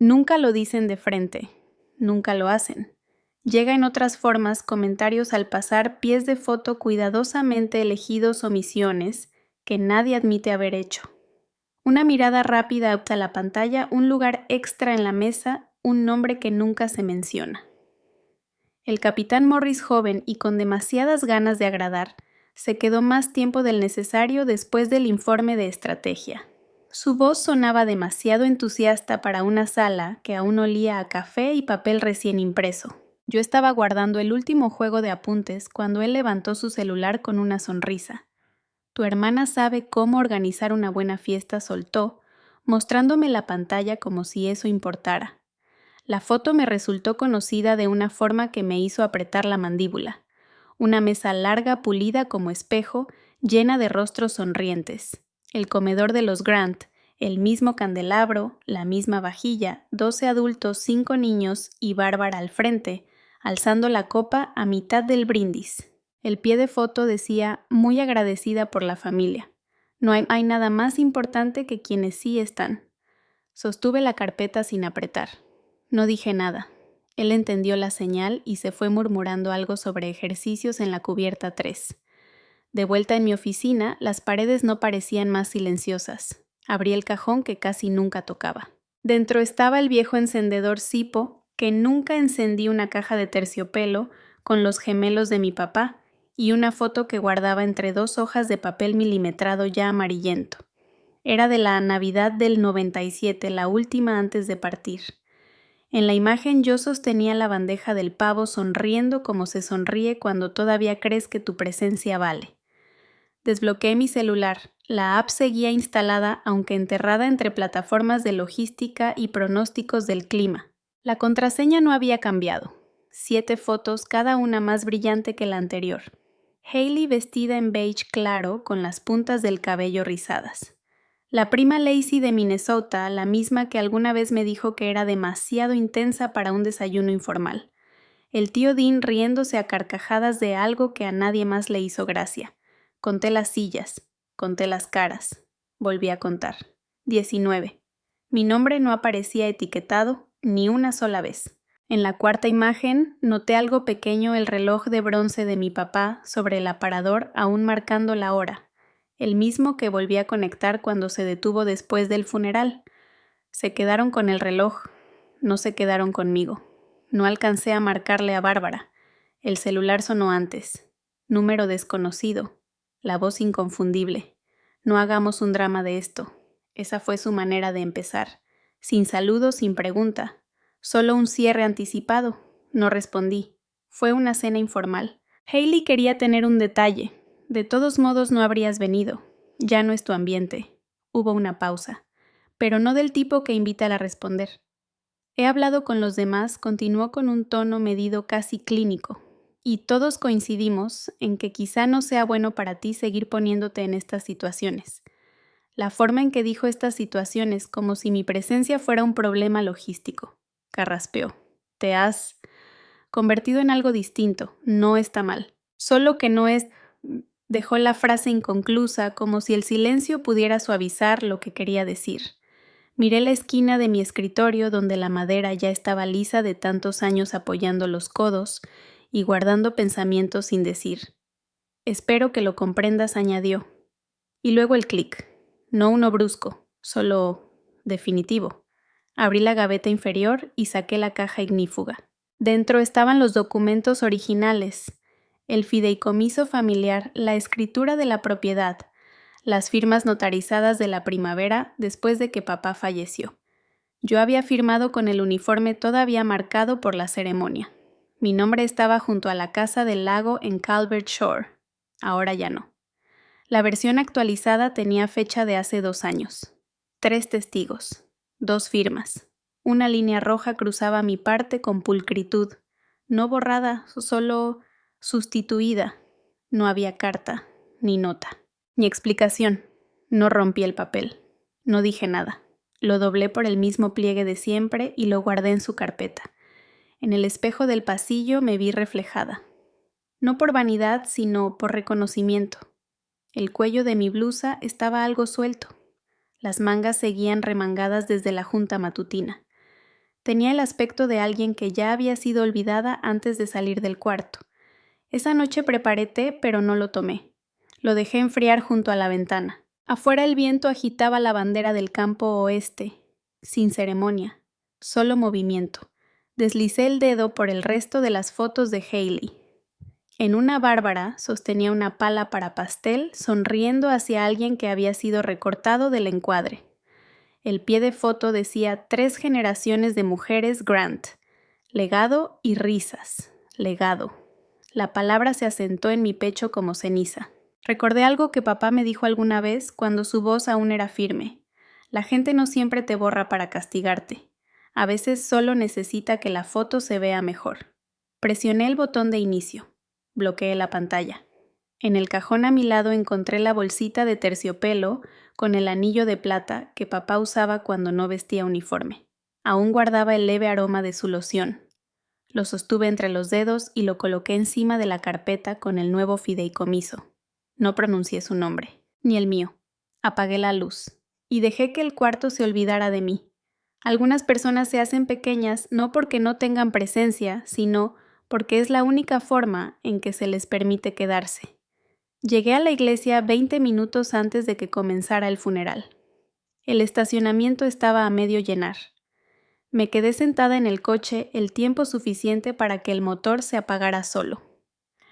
Nunca lo dicen de frente, nunca lo hacen. Llega en otras formas, comentarios al pasar, pies de foto cuidadosamente elegidos, omisiones que nadie admite haber hecho. Una mirada rápida a la pantalla, un lugar extra en la mesa, un nombre que nunca se menciona. El capitán Morris, joven y con demasiadas ganas de agradar, se quedó más tiempo del necesario después del informe de estrategia. Su voz sonaba demasiado entusiasta para una sala que aún olía a café y papel recién impreso. Yo estaba guardando el último juego de apuntes cuando él levantó su celular con una sonrisa. «Tu hermana sabe cómo organizar una buena fiesta», soltó, mostrándome la pantalla como si eso importara. La foto me resultó conocida de una forma que me hizo apretar la mandíbula. Una mesa larga, pulida como espejo, llena de rostros sonrientes. El comedor de los Grant, el mismo candelabro, la misma vajilla, 12 adultos, 5 niños y Bárbara al frente, alzando la copa a mitad del brindis. El pie de foto decía, muy agradecida por la familia. No hay nada más importante que quienes sí están. Sostuve la carpeta sin apretar. No dije nada. Él entendió la señal y se fue murmurando algo sobre ejercicios en la cubierta 3. De vuelta en mi oficina, las paredes no parecían más silenciosas. Abrí el cajón que casi nunca tocaba. Dentro estaba el viejo encendedor Zippo, que nunca encendí, una caja de terciopelo con los gemelos de mi papá y una foto que guardaba entre 2 hojas de papel milimetrado ya amarillento. Era de la Navidad del 97, la última antes de partir. En la imagen yo sostenía la bandeja del pavo sonriendo como se sonríe cuando todavía crees que tu presencia vale. Desbloqueé mi celular. La app seguía instalada, aunque enterrada entre plataformas de logística y pronósticos del clima. La contraseña no había cambiado. 7 fotos, cada una más brillante que la anterior. Hailey vestida en beige claro, con las puntas del cabello rizadas. La prima Lacey de Minnesota, la misma que alguna vez me dijo que era demasiado intensa para un desayuno informal. El tío Dean riéndose a carcajadas de algo que a nadie más le hizo gracia. Conté las sillas, conté las caras. Volví a contar. 19. Mi nombre no aparecía etiquetado ni una sola vez. En la cuarta imagen noté algo pequeño, el reloj de bronce de mi papá sobre el aparador aún marcando la hora. El mismo que volví a conectar cuando se detuvo después del funeral. Se quedaron con el reloj, no se quedaron conmigo. No alcancé a marcarle a Bárbara. El celular sonó antes. Número desconocido. La voz inconfundible. No hagamos un drama de esto. Esa fue su manera de empezar. Sin saludo, sin pregunta. Solo un cierre anticipado. No respondí. Fue una cena informal. Hailey quería tener un detalle. De todos modos no habrías venido. Ya no es tu ambiente. Hubo una pausa. Pero no del tipo que invita a responder. He hablado con los demás, continuó con un tono medido casi clínico. Y todos coincidimos en que quizá no sea bueno para ti seguir poniéndote en estas situaciones. La forma en que dijo estas situaciones, como si mi presencia fuera un problema logístico. Carraspeó. Te has convertido en algo distinto. No está mal. Solo que no es... Dejó la frase inconclusa, como si el silencio pudiera suavizar lo que quería decir. Miré la esquina de mi escritorio donde la madera ya estaba lisa de tantos años apoyando los codos y guardando pensamientos sin decir. Espero que lo comprendas, añadió. Y luego el clic. No uno brusco, solo definitivo. Abrí la gaveta inferior y saqué la caja ignífuga. Dentro estaban los documentos originales, el fideicomiso familiar, la escritura de la propiedad, las firmas notarizadas de la primavera después de que papá falleció. Yo había firmado con el uniforme todavía marcado por la ceremonia. Mi nombre estaba junto a la casa del lago en Calvert Shore. Ahora ya no. La versión actualizada tenía fecha de hace 2 años. 3 testigos. 2 firmas. Una línea roja cruzaba mi parte con pulcritud. No borrada, solo sustituida. No había carta, ni nota, ni explicación. No rompí el papel. No dije nada. Lo doblé por el mismo pliegue de siempre y lo guardé en su carpeta. En el espejo del pasillo me vi reflejada. No por vanidad, sino por reconocimiento. El cuello de mi blusa estaba algo suelto. Las mangas seguían remangadas desde la junta matutina. Tenía el aspecto de alguien que ya había sido olvidada antes de salir del cuarto. Esa noche preparé té, pero no lo tomé. Lo dejé enfriar junto a la ventana. Afuera el viento agitaba la bandera del campo oeste, sin ceremonia, solo movimiento. Deslicé el dedo por el resto de las fotos de Hailey. En una Bárbara sostenía una pala para pastel, sonriendo hacia alguien que había sido recortado del encuadre. El pie de foto decía 3 generaciones de mujeres Grant. Legado y risas. Legado. La palabra se asentó en mi pecho como ceniza. Recordé algo que papá me dijo alguna vez cuando su voz aún era firme. La gente no siempre te borra para castigarte. A veces solo necesita que la foto se vea mejor. Presioné el botón de inicio. Bloqueé la pantalla. En el cajón a mi lado encontré la bolsita de terciopelo con el anillo de plata que papá usaba cuando no vestía uniforme. Aún guardaba el leve aroma de su loción. Lo sostuve entre los dedos y lo coloqué encima de la carpeta con el nuevo fideicomiso. No pronuncié su nombre, ni el mío. Apagué la luz y dejé que el cuarto se olvidara de mí. Algunas personas se hacen pequeñas no porque no tengan presencia, sino porque es la única forma en que se les permite quedarse. Llegué a la iglesia 20 minutos antes de que comenzara el funeral. El estacionamiento estaba a medio llenar. Me quedé sentada en el coche el tiempo suficiente para que el motor se apagara solo.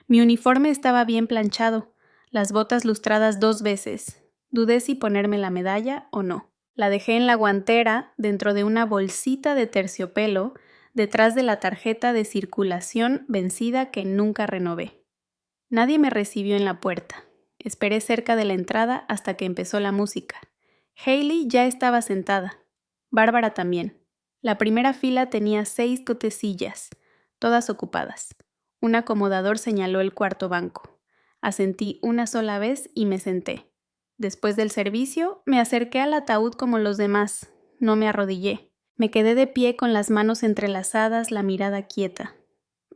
Mi uniforme estaba bien planchado, las botas lustradas 2 veces. Dudé si ponerme la medalla o no. La dejé en la guantera, dentro de una bolsita de terciopelo, detrás de la tarjeta de circulación vencida que nunca renové. Nadie me recibió en la puerta. Esperé cerca de la entrada hasta que empezó la música. Hailey ya estaba sentada. Bárbara también. La primera fila tenía 6 cotecillas, todas ocupadas. Un acomodador señaló el cuarto banco. Asentí una sola vez y me senté. Después del servicio, me acerqué al ataúd como los demás. No me arrodillé. Me quedé de pie con las manos entrelazadas, la mirada quieta.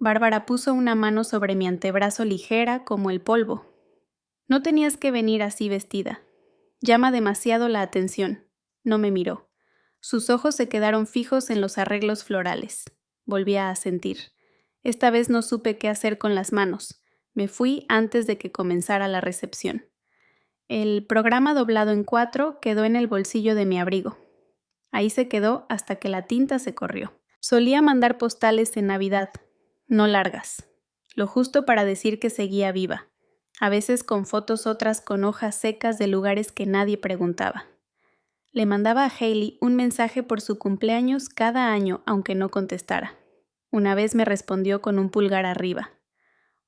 Bárbara puso una mano sobre mi antebrazo ligera como el polvo. No tenías que venir así vestida. Llama demasiado la atención. No me miró. Sus ojos se quedaron fijos en los arreglos florales. Volví a asentir. Esta vez no supe qué hacer con las manos. Me fui antes de que comenzara la recepción. El programa doblado en 4 quedó en el bolsillo de mi abrigo. Ahí se quedó hasta que la tinta se corrió. Solía mandar postales en Navidad, no largas, lo justo para decir que seguía viva, a veces con fotos, otras con hojas secas de lugares que nadie preguntaba. Le mandaba a Hailey un mensaje por su cumpleaños cada año, aunque no contestara. Una vez me respondió con un pulgar arriba.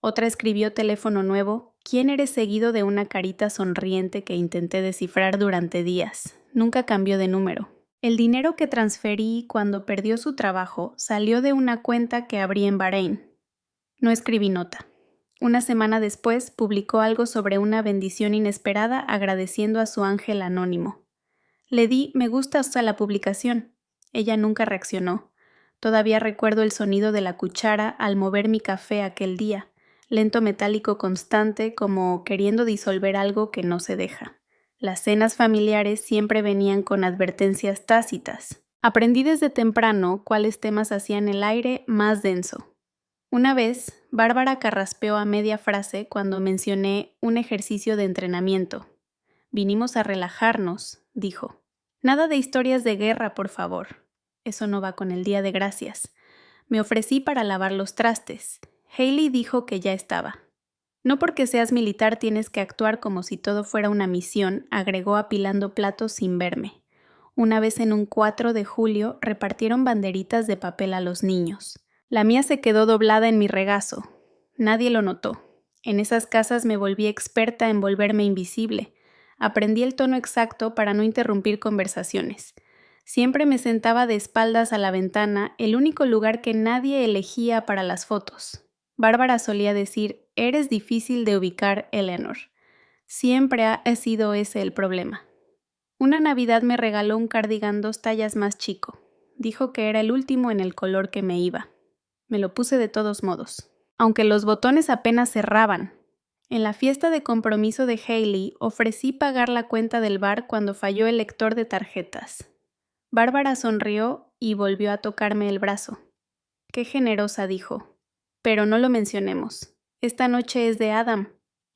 Otra escribió teléfono nuevo, ¿quién eres?, seguido de una carita sonriente que intenté descifrar durante días. Nunca cambió de número. El dinero que transferí cuando perdió su trabajo salió de una cuenta que abrí en Bahrein. No escribí nota. Una semana después publicó algo sobre una bendición inesperada agradeciendo a su ángel anónimo. Le di me gusta hasta la publicación. Ella nunca reaccionó. Todavía recuerdo el sonido de la cuchara al mover mi café aquel día, lento metálico constante como queriendo disolver algo que no se deja. Las cenas familiares siempre venían con advertencias tácitas. Aprendí desde temprano cuáles temas hacían el aire más denso. Una vez, Bárbara carraspeó a media frase cuando mencioné un ejercicio de entrenamiento. Vinimos a relajarnos, dijo. Nada de historias de guerra, por favor. Eso no va con el Día de Gracias. Me ofrecí para lavar los trastes. Hailey dijo que ya estaba. No porque seas militar tienes que actuar como si todo fuera una misión, agregó apilando platos sin verme. Una vez en un 4 de julio repartieron banderitas de papel a los niños. La mía se quedó doblada en mi regazo. Nadie lo notó. En esas casas me volví experta en volverme invisible. Aprendí el tono exacto para no interrumpir conversaciones. Siempre me sentaba de espaldas a la ventana, el único lugar que nadie elegía para las fotos. Bárbara solía decir, eres difícil de ubicar, Eleanor. Siempre ha sido ese el problema. Una Navidad me regaló un cardigan 2 tallas más chico. Dijo que era el último en el color que me iba. Me lo puse de todos modos, aunque los botones apenas cerraban. En la fiesta de compromiso de Hailey ofrecí pagar la cuenta del bar cuando falló el lector de tarjetas. Bárbara sonrió y volvió a tocarme el brazo. Qué generosa, dijo. Pero no lo mencionemos. Esta noche es de Adam.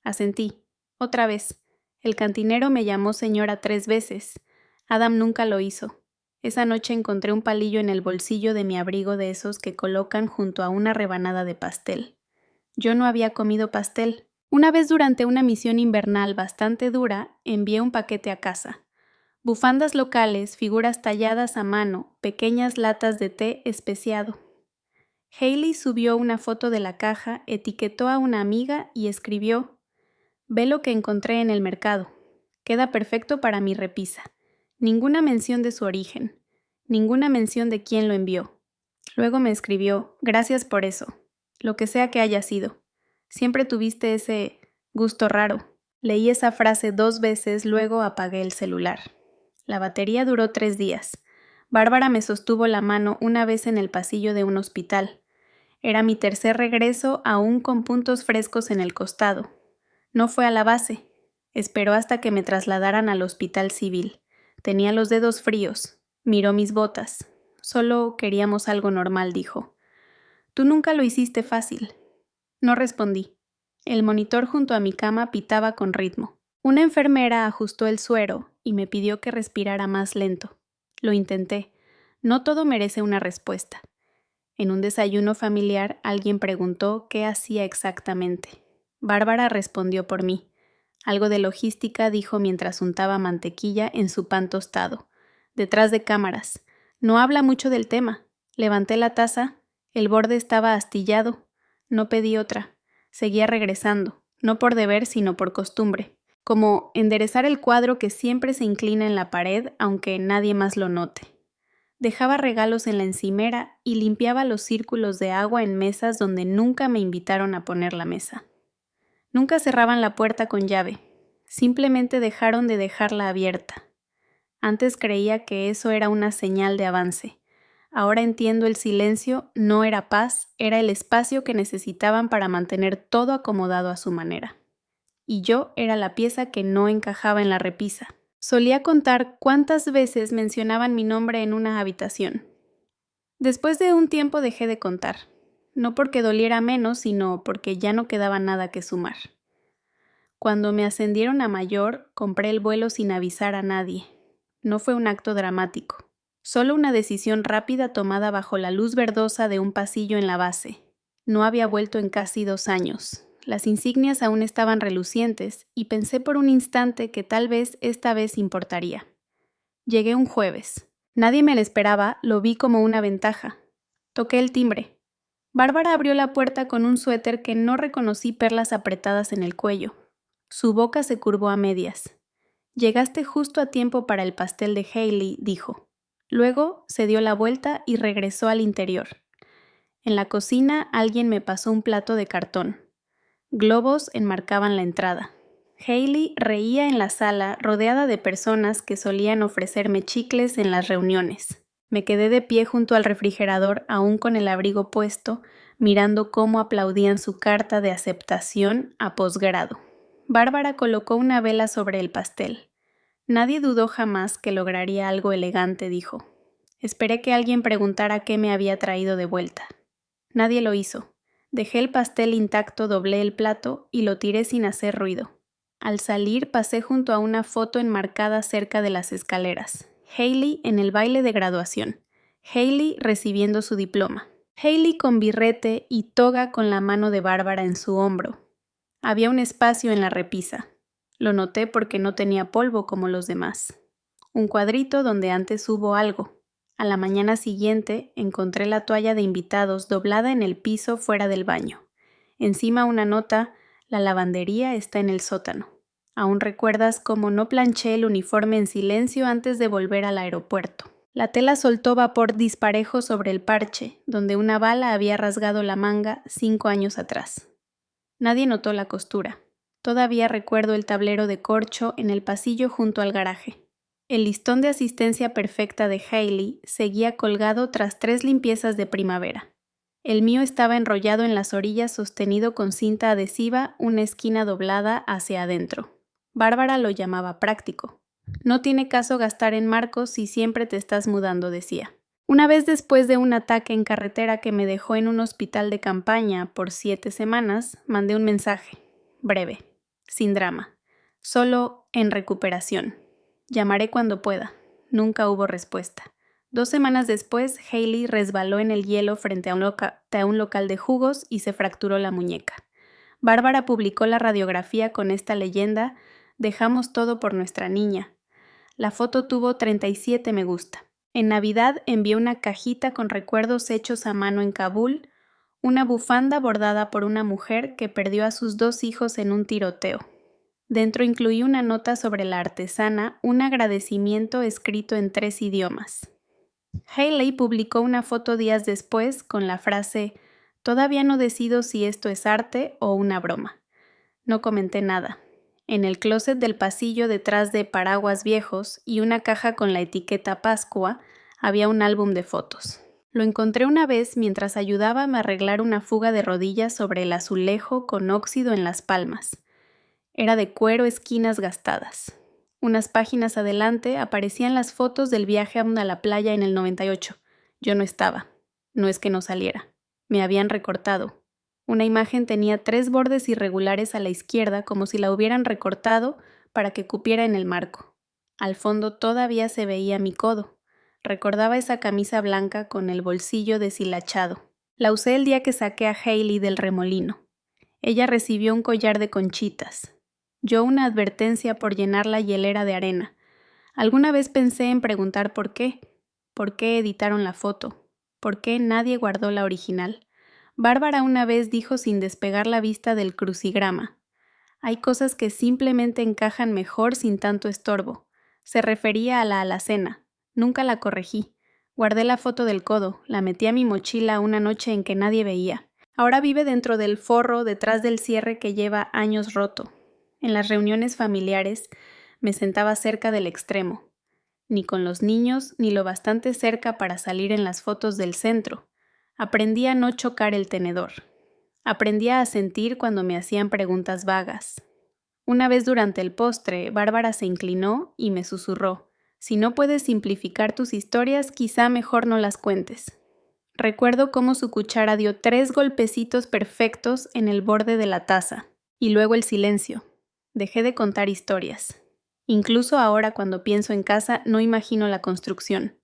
Asentí. Otra vez. El cantinero me llamó señora 3 veces. Adam nunca lo hizo. Esa noche encontré un palillo en el bolsillo de mi abrigo de esos que colocan junto a una rebanada de pastel. Yo no había comido pastel. Una vez durante una misión invernal bastante dura, envié un paquete a casa. Bufandas locales, figuras talladas a mano, pequeñas latas de té especiado. Hailey subió una foto de la caja, etiquetó a una amiga y escribió: «Ve lo que encontré en el mercado. Queda perfecto para mi repisa. Ninguna mención de su origen. Ninguna mención de quién lo envió». Luego me escribió: «Gracias por eso. Lo que sea que haya sido. Siempre tuviste ese gusto raro». Leí esa frase 2 veces, luego apagué el celular. La batería duró 3 días. Bárbara me sostuvo la mano una vez en el pasillo de un hospital. Era mi tercer regreso, aún con puntos frescos en el costado. No fue a la base. Esperó hasta que me trasladaran al hospital civil. Tenía los dedos fríos. Miró mis botas. Solo queríamos algo normal, dijo. «Tú nunca lo hiciste fácil». No respondí. El monitor junto a mi cama pitaba con ritmo. Una enfermera ajustó el suero y me pidió que respirara más lento. Lo intenté. No todo merece una respuesta. En un desayuno familiar alguien preguntó qué hacía exactamente. Bárbara respondió por mí. Algo de logística dijo mientras untaba mantequilla en su pan tostado. Detrás de cámaras. No habla mucho del tema. Levanté la taza. El borde estaba astillado. No pedí otra. Seguía regresando, no por deber sino por costumbre. Como enderezar el cuadro que siempre se inclina en la pared aunque nadie más lo note. Dejaba regalos en la encimera y limpiaba los círculos de agua en mesas donde nunca me invitaron a poner la mesa. Nunca cerraban la puerta con llave. Simplemente dejaron de dejarla abierta. Antes creía que eso era una señal de avance. Ahora entiendo el silencio no era paz, era el espacio que necesitaban para mantener todo acomodado a su manera. Y yo era la pieza que no encajaba en la repisa. Solía contar cuántas veces mencionaban mi nombre en una habitación. Después de un tiempo dejé de contar. No porque doliera menos, sino porque ya no quedaba nada que sumar. Cuando me ascendieron a mayor, compré el vuelo sin avisar a nadie. No fue un acto dramático. Solo una decisión rápida tomada bajo la luz verdosa de un pasillo en la base. No había vuelto en casi 2 años. Las insignias aún estaban relucientes y pensé por un instante que tal vez esta vez importaría. Llegué un jueves. Nadie me lo esperaba, lo vi como una ventaja. Toqué el timbre. Bárbara abrió la puerta con un suéter que no reconocí perlas apretadas en el cuello. Su boca se curvó a medias. «Llegaste justo a tiempo para el pastel de Hailey», dijo. Luego se dio la vuelta y regresó al interior. En la cocina alguien me pasó un plato de cartón. Globos enmarcaban la entrada. Hailey reía en la sala rodeada de personas que solían ofrecerme chicles en las reuniones. Me quedé de pie junto al refrigerador aún con el abrigo puesto, mirando cómo aplaudían su carta de aceptación a posgrado. Bárbara colocó una vela sobre el pastel. Nadie dudó jamás que lograría algo elegante, dijo. Esperé que alguien preguntara qué me había traído de vuelta. Nadie lo hizo. Dejé el pastel intacto, doblé el plato y lo tiré sin hacer ruido. Al salir pasé junto a una foto enmarcada cerca de las escaleras. Hailey en el baile de graduación. Hailey recibiendo su diploma. Hailey con birrete y toga con la mano de Bárbara en su hombro. Había un espacio en la repisa. Lo noté porque no tenía polvo como los demás. Un cuadrito donde antes hubo algo. A la mañana siguiente encontré la toalla de invitados doblada en el piso fuera del baño. Encima una nota: «La lavandería está en el sótano». ¿Aún recuerdas cómo no planché el uniforme en silencio antes de volver al aeropuerto? La tela soltó vapor disparejo sobre el parche, donde una bala había rasgado la manga 5 años atrás. Nadie notó la costura. Todavía recuerdo el tablero de corcho en el pasillo junto al garaje. El listón de asistencia perfecta de Hailey seguía colgado tras 3 limpiezas de primavera. El mío estaba enrollado en las orillas sostenido con cinta adhesiva, una esquina doblada hacia adentro. Bárbara lo llamaba práctico. No tiene caso gastar en marcos si siempre te estás mudando, decía. Una vez después de un ataque en carretera que me dejó en un hospital de campaña por 7 semanas, mandé un mensaje, breve, sin drama, solo en recuperación. Llamaré cuando pueda. Nunca hubo respuesta. 2 semanas después, Hailey resbaló en el hielo frente a un local de jugos y se fracturó la muñeca. Bárbara publicó la radiografía con esta leyenda: dejamos todo por nuestra niña. La foto tuvo 37 me gusta. En Navidad envié una cajita con recuerdos hechos a mano en Kabul, una bufanda bordada por una mujer que perdió a sus 2 hijos en un tiroteo. Dentro incluí una nota sobre la artesana, un agradecimiento escrito en 3 idiomas. Hailey publicó una foto días después con la frase: todavía no decido si esto es arte o una broma. No comenté nada. En el closet del pasillo, detrás de paraguas viejos y una caja con la etiqueta Pascua, había un álbum de fotos. Lo encontré una vez mientras ayudaba a arreglar una fuga de rodillas sobre el azulejo con óxido en las palmas. Era de cuero, esquinas gastadas. Unas páginas adelante aparecían las fotos del viaje a la playa en el 98. Yo no estaba. No es que no saliera. Me habían recortado. Una imagen tenía 3 bordes irregulares a la izquierda, como si la hubieran recortado para que cupiera en el marco. Al fondo todavía se veía mi codo. Recordaba esa camisa blanca con el bolsillo deshilachado. La usé el día que saqué a Hailey del remolino. Ella recibió un collar de conchitas. Yo una advertencia por llenar la hielera de arena. Alguna vez pensé en preguntar por qué. ¿Por qué editaron la foto? ¿Por qué nadie guardó la original? Bárbara una vez dijo sin despegar la vista del crucigrama: hay cosas que simplemente encajan mejor sin tanto estorbo. Se refería a la alacena. Nunca la corregí. Guardé la foto del codo, la metí a mi mochila una noche en que nadie veía. Ahora vive dentro del forro, detrás del cierre que lleva años roto. En las reuniones familiares me sentaba cerca del extremo. Ni con los niños, ni lo bastante cerca para salir en las fotos del centro. Aprendí a no chocar el tenedor. Aprendí a asentir cuando me hacían preguntas vagas. Una vez durante el postre, Bárbara se inclinó y me susurró: si no puedes simplificar tus historias, quizá mejor no las cuentes. Recuerdo cómo su cuchara dio 3 golpecitos perfectos en el borde de la taza. Y luego el silencio. Dejé de contar historias. Incluso ahora, cuando pienso en casa, no imagino la construcción.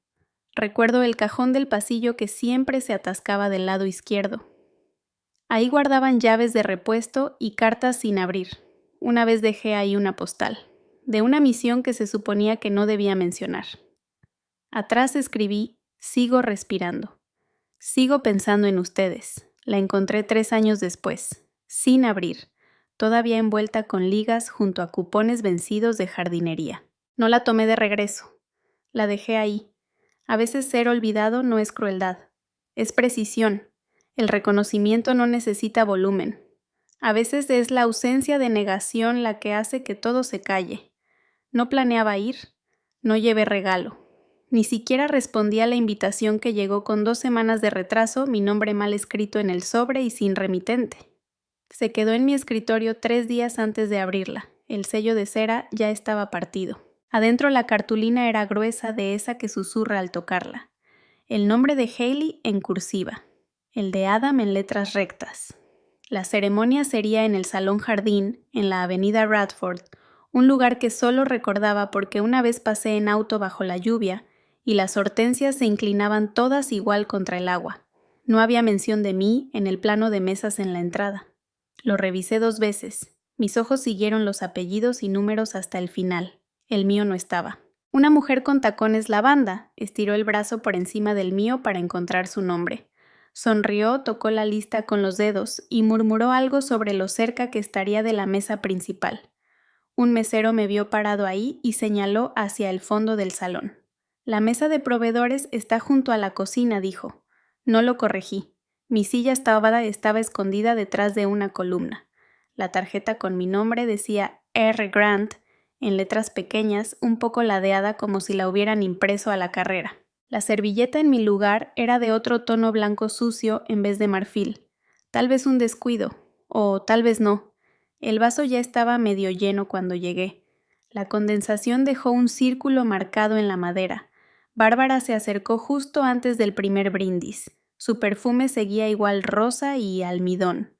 Recuerdo el cajón del pasillo que siempre se atascaba del lado izquierdo. Ahí guardaban llaves de repuesto y cartas sin abrir. Una vez dejé ahí una postal, de una misión que se suponía que no debía mencionar. Atrás escribí: sigo respirando. Sigo pensando en ustedes. La encontré 3 años después, sin abrir, todavía envuelta con ligas junto a cupones vencidos de jardinería. No la tomé de regreso. La dejé ahí. A veces ser olvidado no es crueldad, es precisión. El reconocimiento no necesita volumen. A veces es la ausencia de negación la que hace que todo se calle. No planeaba ir, no llevé regalo. Ni siquiera respondí a la invitación que llegó con 2 semanas de retraso, mi nombre mal escrito en el sobre y sin remitente. Se quedó en mi escritorio 3 días antes de abrirla. El sello de cera ya estaba partido. Adentro la cartulina era gruesa, de esa que susurra al tocarla. El nombre de Hailey en cursiva. El de Adam en letras rectas. La ceremonia sería en el Salón Jardín, en la avenida Radford, un lugar que solo recordaba porque una vez pasé en auto bajo la lluvia y las hortensias se inclinaban todas igual contra el agua. No había mención de mí en el plano de mesas en la entrada. Lo revisé 2 veces. Mis ojos siguieron los apellidos y números hasta el final. El mío no estaba. Una mujer con tacones lavanda estiró el brazo por encima del mío para encontrar su nombre. Sonrió, tocó la lista con los dedos y murmuró algo sobre lo cerca que estaría de la mesa principal. Un mesero me vio parado ahí y señaló hacia el fondo del salón. La mesa de proveedores está junto a la cocina, dijo. No lo corregí. Mi silla estaba escondida detrás de una columna. La tarjeta con mi nombre decía R. Grant, en letras pequeñas, un poco ladeada como si la hubieran impreso a la carrera. La servilleta en mi lugar era de otro tono blanco sucio en vez de marfil. Tal vez un descuido, o tal vez no. El vaso ya estaba medio lleno cuando llegué. La condensación dejó un círculo marcado en la madera. Bárbara se acercó justo antes del primer brindis. Su perfume seguía igual rosa y almidón.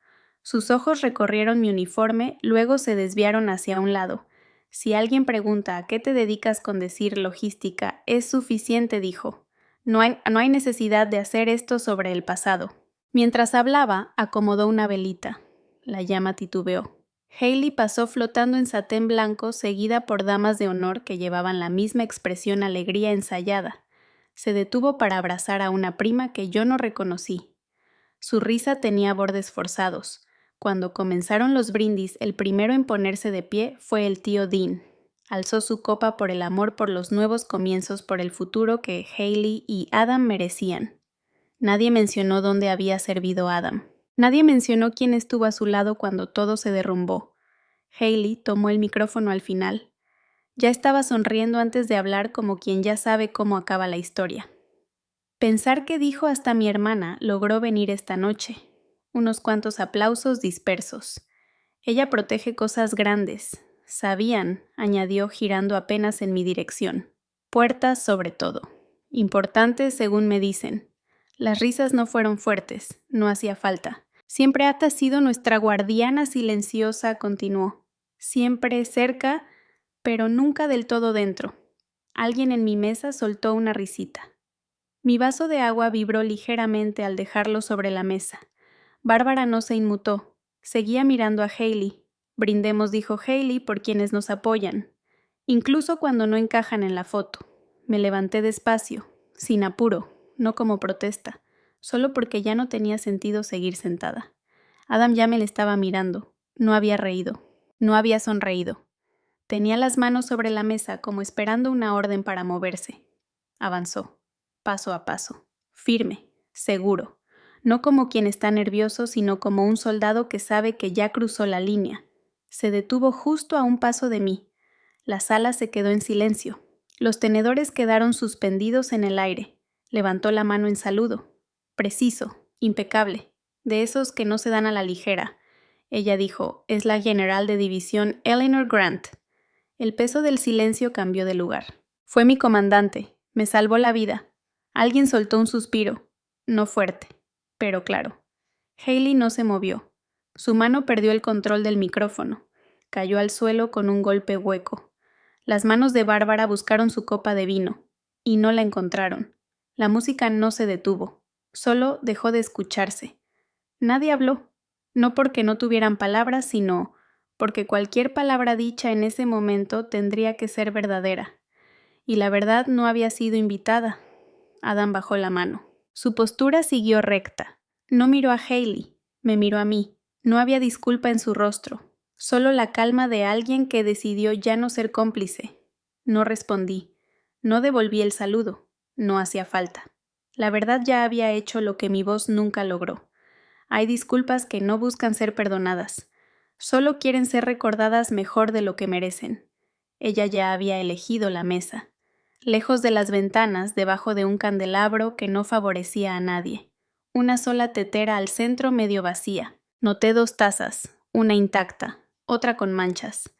Sus ojos recorrieron mi uniforme, luego se desviaron hacia un lado. Si alguien pregunta a qué te dedicas con decir logística, es suficiente, dijo. No hay necesidad de hacer esto sobre el pasado. Mientras hablaba, acomodó una velita. La llama titubeó. Hailey pasó flotando en satén blanco, seguida por damas de honor que llevaban la misma expresión alegría ensayada. Se detuvo para abrazar a una prima que yo no reconocí. Su risa tenía bordes forzados. Cuando comenzaron los brindis, el primero en ponerse de pie fue el tío Dean. Alzó su copa por el amor por los nuevos comienzos, por el futuro que Hailey y Adam merecían. Nadie mencionó dónde había servido Adam. Nadie mencionó quién estuvo a su lado cuando todo se derrumbó. Hailey tomó el micrófono al final. Ya estaba sonriendo antes de hablar como quien ya sabe cómo acaba la historia. Pensar que dijo hasta mi hermana logró venir esta noche. Unos cuantos aplausos dispersos. Ella protege cosas grandes. Sabían, añadió girando apenas en mi dirección. Puertas sobre todo. Importantes según me dicen. Las risas no fueron fuertes, no hacía falta. Siempre ha sido nuestra guardiana silenciosa, continuó. Siempre cerca, pero nunca del todo dentro. Alguien en mi mesa soltó una risita. Mi vaso de agua vibró ligeramente al dejarlo sobre la mesa. Bárbara no se inmutó. Seguía mirando a Hailey. Brindemos, dijo Hailey, por quienes nos apoyan. Incluso cuando no encajan en la foto. Me levanté despacio, sin apuro, no como protesta, solo porque ya no tenía sentido seguir sentada. Adam ya me le estaba mirando. No había reído. No había sonreído. Tenía las manos sobre la mesa como esperando una orden para moverse. Avanzó, paso a paso, firme, seguro. No como quien está nervioso, sino como un soldado que sabe que ya cruzó la línea. Se detuvo justo a un paso de mí. La sala se quedó en silencio. Los tenedores quedaron suspendidos en el aire. Levantó la mano en saludo. Preciso, impecable, de esos que no se dan a la ligera. Ella dijo, es la general de división Eleanor Grant. El peso del silencio cambió de lugar. Fue mi comandante, me salvó la vida. Alguien soltó un suspiro, no fuerte, pero claro. Hailey no se movió. Su mano perdió el control del micrófono. Cayó al suelo con un golpe hueco. Las manos de Bárbara buscaron su copa de vino, y no la encontraron. La música no se detuvo, solo dejó de escucharse. Nadie habló, no porque no tuvieran palabras, sino porque cualquier palabra dicha en ese momento tendría que ser verdadera. Y la verdad no había sido invitada. Adam bajó la mano. Su postura siguió recta. No miró a Hailey, me miró a mí. No había disculpa en su rostro, solo la calma de alguien que decidió ya no ser cómplice. No respondí, no devolví el saludo, no hacía falta. La verdad ya había hecho lo que mi voz nunca logró. Hay disculpas que no buscan ser perdonadas, solo quieren ser recordadas mejor de lo que merecen. Ella ya había elegido la mesa, lejos de las ventanas, debajo de un candelabro que no favorecía a nadie. Una sola tetera al centro medio vacía. Noté 2 tazas, una intacta, otra con manchas.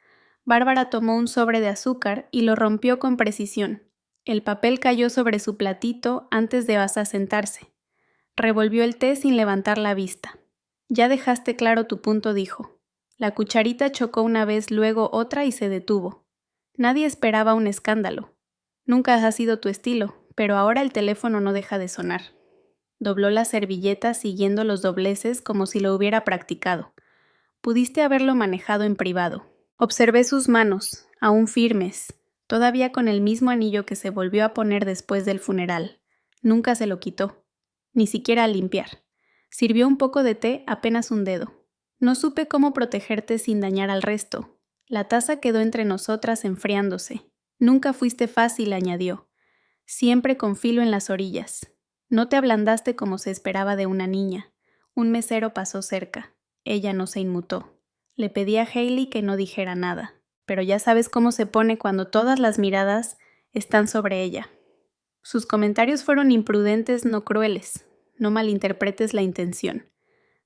Bárbara tomó un sobre de azúcar y lo rompió con precisión. El papel cayó sobre su platito antes de sentarse. Revolvió el té sin levantar la vista. Ya dejaste claro tu punto, dijo. La cucharita chocó una vez, luego otra y se detuvo. Nadie esperaba un escándalo. Nunca ha sido tu estilo, pero ahora el teléfono no deja de sonar. Dobló la servilleta siguiendo los dobleces como si lo hubiera practicado. Pudiste haberlo manejado en privado. Observé sus manos, aún firmes, todavía con el mismo anillo que se volvió a poner después del funeral. Nunca se lo quitó, ni siquiera al limpiar. Sirvió un poco de té, apenas un dedo. No supe cómo protegerte sin dañar al resto. La taza quedó entre nosotras enfriándose. Nunca fuiste fácil, añadió. Siempre con filo en las orillas. No te ablandaste como se esperaba de una niña. Un mesero pasó cerca. Ella no se inmutó. Le pedí a Hailey que no dijera nada, pero ya sabes cómo se pone cuando todas las miradas están sobre ella. Sus comentarios fueron imprudentes, no crueles. No malinterpretes la intención.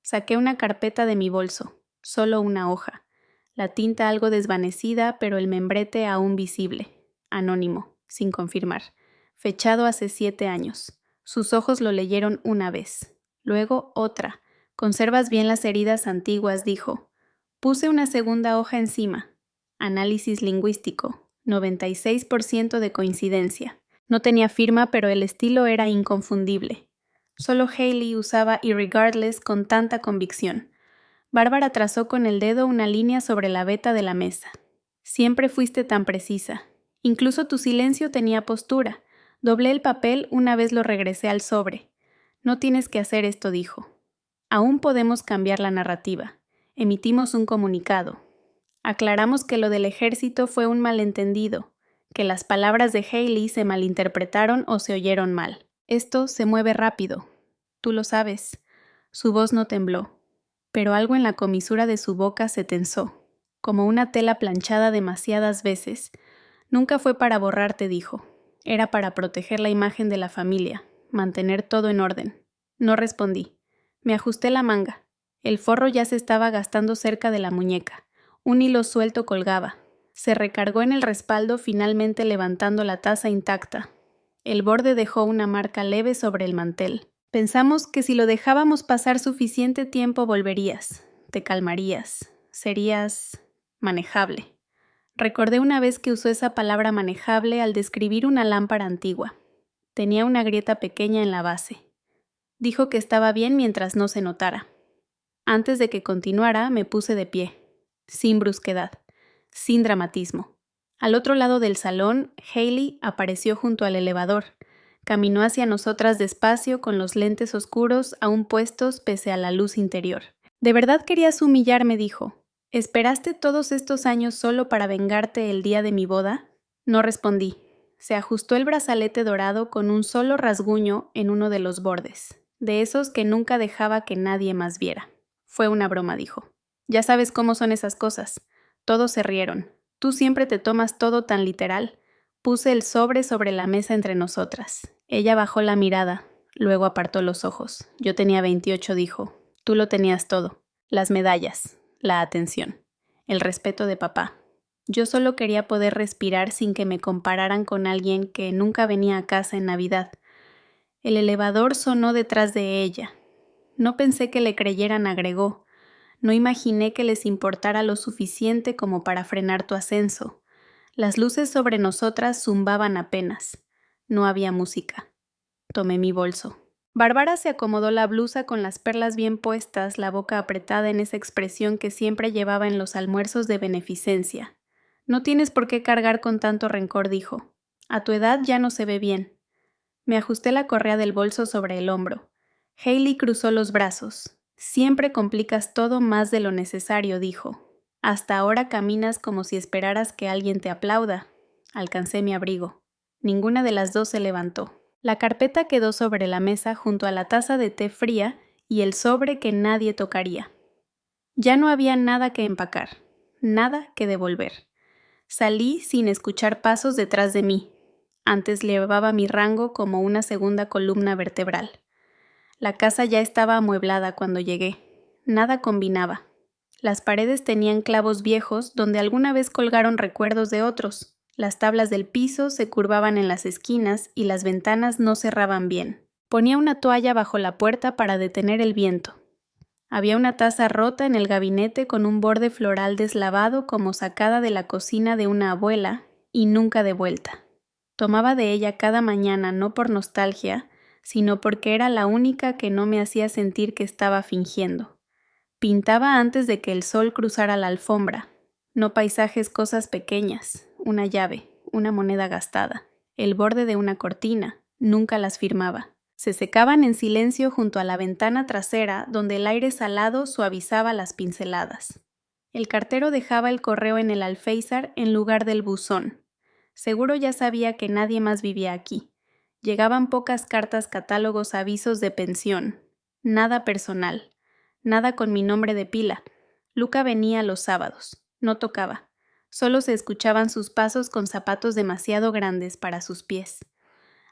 Saqué una carpeta de mi bolso, solo una hoja. La tinta algo desvanecida, pero el membrete aún visible. Anónimo, sin confirmar. Fechado hace 7 años. Sus ojos lo leyeron una vez. Luego otra. «Conservas bien las heridas antiguas», dijo. Puse una segunda hoja encima. Análisis lingüístico. 96% de coincidencia. No tenía firma, pero el estilo era inconfundible. Solo Hailey usaba irregardless con tanta convicción. Bárbara trazó con el dedo una línea sobre la veta de la mesa. Siempre fuiste tan precisa. Incluso tu silencio tenía postura. Doblé el papel una vez lo regresé al sobre. No tienes que hacer esto, dijo. Aún podemos cambiar la narrativa. Emitimos un comunicado. Aclaramos que lo del ejército fue un malentendido, que las palabras de Hailey se malinterpretaron o se oyeron mal. Esto se mueve rápido. Tú lo sabes. Su voz no tembló, pero algo en la comisura de su boca se tensó, como una tela planchada demasiadas veces. Nunca fue para borrarte, dijo. Era para proteger la imagen de la familia, mantener todo en orden. No respondí. Me ajusté la manga. El forro ya se estaba gastando cerca de la muñeca. Un hilo suelto colgaba. Se recargó en el respaldo, finalmente levantando la taza intacta. El borde dejó una marca leve sobre el mantel. Pensamos que si lo dejábamos pasar suficiente tiempo volverías, te calmarías, serías manejable. Recordé una vez que usó esa palabra manejable al describir una lámpara antigua. Tenía una grieta pequeña en la base. Dijo que estaba bien mientras no se notara. Antes de que continuara, me puse de pie, sin brusquedad, sin dramatismo. Al otro lado del salón, Hailey apareció junto al elevador. Caminó hacia nosotras despacio con los lentes oscuros aún puestos pese a la luz interior. «¿De verdad querías humillarme?», dijo. «¿Esperaste todos estos años solo para vengarte el día de mi boda?» No respondí. Se ajustó el brazalete dorado con un solo rasguño en uno de los bordes, de esos que nunca dejaba que nadie más viera. Fue una broma, dijo. «Ya sabes cómo son esas cosas». Todos se rieron. «Tú siempre te tomas todo tan literal». Puse el sobre la mesa entre nosotras. Ella bajó la mirada, luego apartó los ojos. Yo tenía 28, dijo. Tú lo tenías todo. Las medallas, la atención, el respeto de papá. Yo solo quería poder respirar sin que me compararan con alguien que nunca venía a casa en Navidad. El elevador sonó detrás de ella. No pensé que le creyeran, agregó. No imaginé que les importara lo suficiente como para frenar tu ascenso. Las luces sobre nosotras zumbaban apenas. No había música. Tomé mi bolso. Bárbara se acomodó la blusa con las perlas bien puestas, la boca apretada en esa expresión que siempre llevaba en los almuerzos de beneficencia. No tienes por qué cargar con tanto rencor, dijo. A tu edad ya no se ve bien. Me ajusté la correa del bolso sobre el hombro. Hailey cruzó los brazos. Siempre complicas todo más de lo necesario, dijo. Hasta ahora caminas como si esperaras que alguien te aplauda. Alcancé mi abrigo. Ninguna de las dos se levantó. La carpeta quedó sobre la mesa junto a la taza de té fría y el sobre que nadie tocaría. Ya no había nada que empacar, nada que devolver. Salí sin escuchar pasos detrás de mí. Antes llevaba mi rango como una segunda columna vertebral. La casa ya estaba amueblada cuando llegué. Nada combinaba. Las paredes tenían clavos viejos donde alguna vez colgaron recuerdos de otros. Las tablas del piso se curvaban en las esquinas y las ventanas no cerraban bien. Ponía una toalla bajo la puerta para detener el viento. Había una taza rota en el gabinete con un borde floral deslavado como sacada de la cocina de una abuela y nunca devuelta. Tomaba de ella cada mañana no por nostalgia, sino porque era la única que no me hacía sentir que estaba fingiendo. Pintaba antes de que el sol cruzara la alfombra. No paisajes, cosas pequeñas, una llave, una moneda gastada, el borde de una cortina, nunca las firmaba. Se secaban en silencio junto a la ventana trasera donde el aire salado suavizaba las pinceladas. El cartero dejaba el correo en el alféizar en lugar del buzón. Seguro ya sabía que nadie más vivía aquí. Llegaban pocas cartas, catálogos, avisos de pensión. Nada personal. Nada con mi nombre de pila. Luca venía los sábados. No tocaba. Solo se escuchaban sus pasos con zapatos demasiado grandes para sus pies.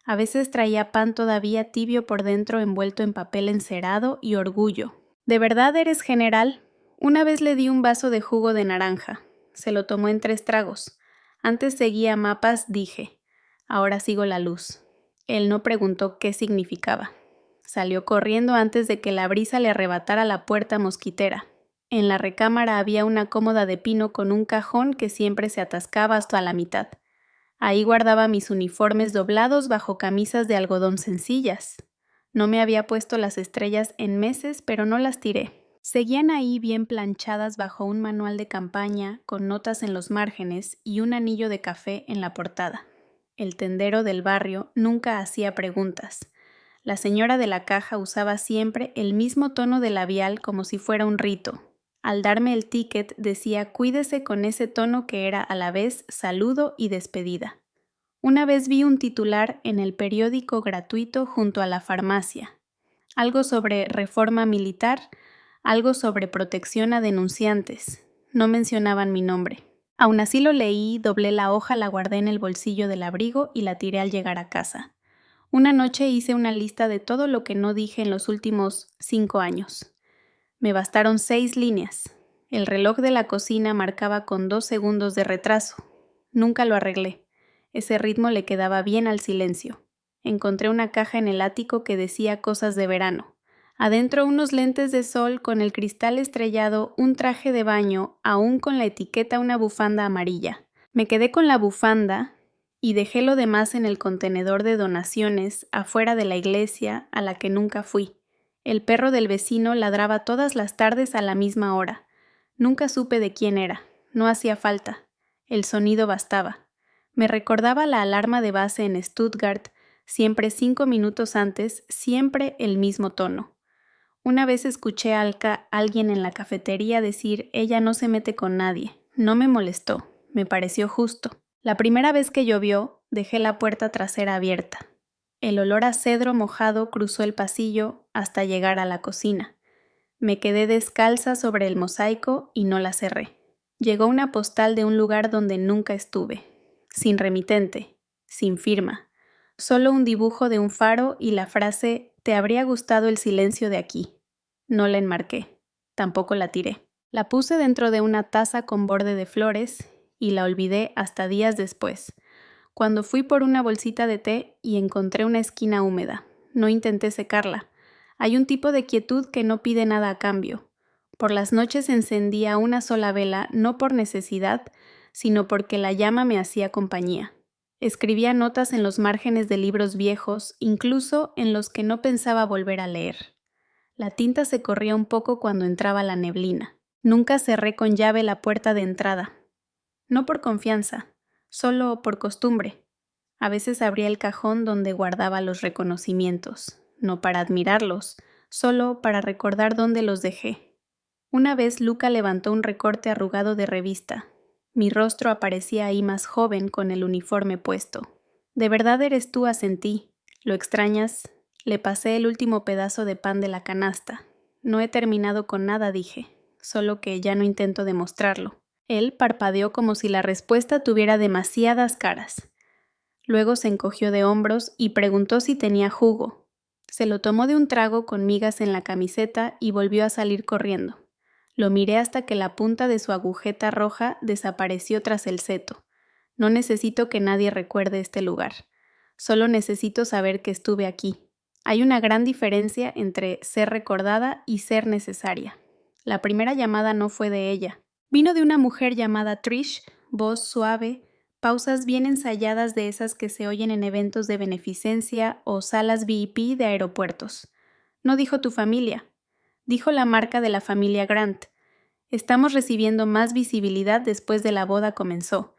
A veces traía pan todavía tibio por dentro envuelto en papel encerado y orgullo. ¿De verdad eres general? Una vez le di un vaso de jugo de naranja. Se lo tomó en 3 tragos. Antes seguía mapas, dije. Ahora sigo la luz. Él no preguntó qué significaba. Salió corriendo antes de que la brisa le arrebatara la puerta mosquitera. En la recámara había una cómoda de pino con un cajón que siempre se atascaba hasta la mitad. Ahí guardaba mis uniformes doblados bajo camisas de algodón sencillas. No me había puesto las estrellas en meses, pero no las tiré. Seguían ahí bien planchadas bajo un manual de campaña con notas en los márgenes y un anillo de café en la portada. El tendero del barrio nunca hacía preguntas. La señora de la caja usaba siempre el mismo tono de labial como si fuera un rito. Al darme el ticket decía cuídese con ese tono que era a la vez saludo y despedida. Una vez vi un titular en el periódico gratuito junto a la farmacia. Algo sobre reforma militar, algo sobre protección a denunciantes. No mencionaban mi nombre. Aún así lo leí, doblé la hoja, la guardé en el bolsillo del abrigo y la tiré al llegar a casa. Una noche hice una lista de todo lo que no dije en los últimos 5 años. Me bastaron 6 líneas. El reloj de la cocina marcaba con 2 segundos de retraso. Nunca lo arreglé. Ese ritmo le quedaba bien al silencio. Encontré una caja en el ático que decía cosas de verano. Adentro unos lentes de sol con el cristal estrellado, un traje de baño, aún con la etiqueta una bufanda amarilla. Me quedé con la bufanda y dejé lo demás en el contenedor de donaciones afuera de la iglesia a la que nunca fui. El perro del vecino ladraba todas las tardes a la misma hora. Nunca supe de quién era. No hacía falta. El sonido bastaba. Me recordaba la alarma de base en Stuttgart, siempre 5 minutos antes, siempre el mismo tono. Una vez escuché a alguien en la cafetería decir ella no se mete con nadie. No me molestó. Me pareció justo. La primera vez que llovió, dejé la puerta trasera abierta. El olor a cedro mojado cruzó el pasillo hasta llegar a la cocina. Me quedé descalza sobre el mosaico y no la cerré. Llegó una postal de un lugar donde nunca estuve. Sin remitente, sin firma. Solo un dibujo de un faro y la frase «Te habría gustado el silencio de aquí». No la enmarqué. Tampoco la tiré. La puse dentro de una taza con borde de flores y la olvidé hasta días después, cuando fui por una bolsita de té y encontré una esquina húmeda. No intenté secarla. Hay un tipo de quietud que no pide nada a cambio. Por las noches encendía una sola vela, no por necesidad, sino porque la llama me hacía compañía. Escribía notas en los márgenes de libros viejos, incluso en los que no pensaba volver a leer. La tinta se corría un poco cuando entraba la neblina. Nunca cerré con llave la puerta de entrada. No por confianza, solo por costumbre. A veces abría el cajón donde guardaba los reconocimientos, no para admirarlos, solo para recordar dónde los dejé. Una vez Luca levantó un recorte arrugado de revista. Mi rostro aparecía ahí más joven con el uniforme puesto. «¿De verdad eres tú?», asentí. «¿Lo extrañas?». Le pasé el último pedazo de pan de la canasta. «No he terminado con nada», dije, «solo que ya no intento demostrarlo». Él parpadeó como si la respuesta tuviera demasiadas caras. Luego se encogió de hombros y preguntó si tenía jugo. Se lo tomó de un trago con migas en la camiseta y volvió a salir corriendo. Lo miré hasta que la punta de su agujeta roja desapareció tras el seto. No necesito que nadie recuerde este lugar. Solo necesito saber que estuve aquí. Hay una gran diferencia entre ser recordada y ser necesaria. La primera llamada no fue de ella. Vino de una mujer llamada Trish, voz suave, pausas bien ensayadas de esas que se oyen en eventos de beneficencia o salas VIP de aeropuertos. No dijo tu familia, dijo la marca de la familia Grant. Estamos recibiendo más visibilidad después de la boda comenzó.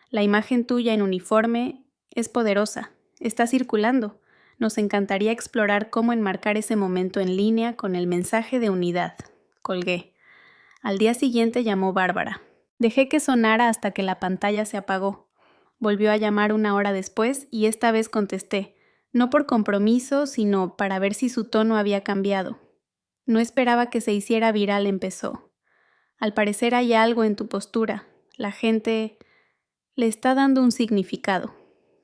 La imagen tuya en uniforme es poderosa, está circulando. Nos encantaría explorar cómo enmarcar ese momento en línea con el mensaje de unidad. Colgué. Al día siguiente llamó Bárbara. Dejé que sonara hasta que la pantalla se apagó. Volvió a llamar 1 hora después y esta vez contesté, no por compromiso, sino para ver si su tono había cambiado. No esperaba que se hiciera viral, empezó. Al parecer hay algo en tu postura. La gente le está dando un significado.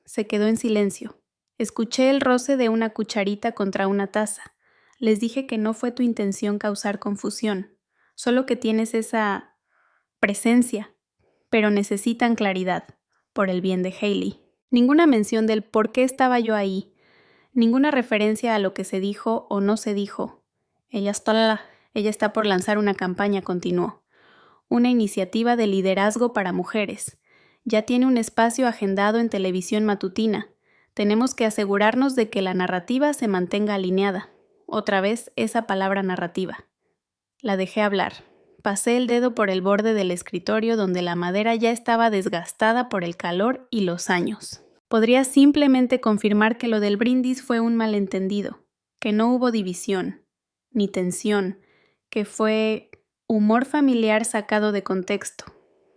Se quedó en silencio. Escuché el roce de una cucharita contra una taza. Les dije que no fue tu intención causar confusión. solo que tienes esa presencia, pero necesitan claridad, por el bien de Hailey. Ninguna mención del por qué estaba yo ahí, ninguna referencia a lo que se dijo o no se dijo. Ella está por lanzar una campaña, continuó. Una iniciativa de liderazgo para mujeres. Ya tiene un espacio agendado en televisión matutina. Tenemos que asegurarnos de que la narrativa se mantenga alineada. Otra vez esa palabra narrativa. La dejé hablar. Pasé el dedo por el borde del escritorio donde la madera ya estaba desgastada por el calor y los años. Podría simplemente confirmar que lo del brindis fue un malentendido, que no hubo división, ni tensión, que fue humor familiar sacado de contexto.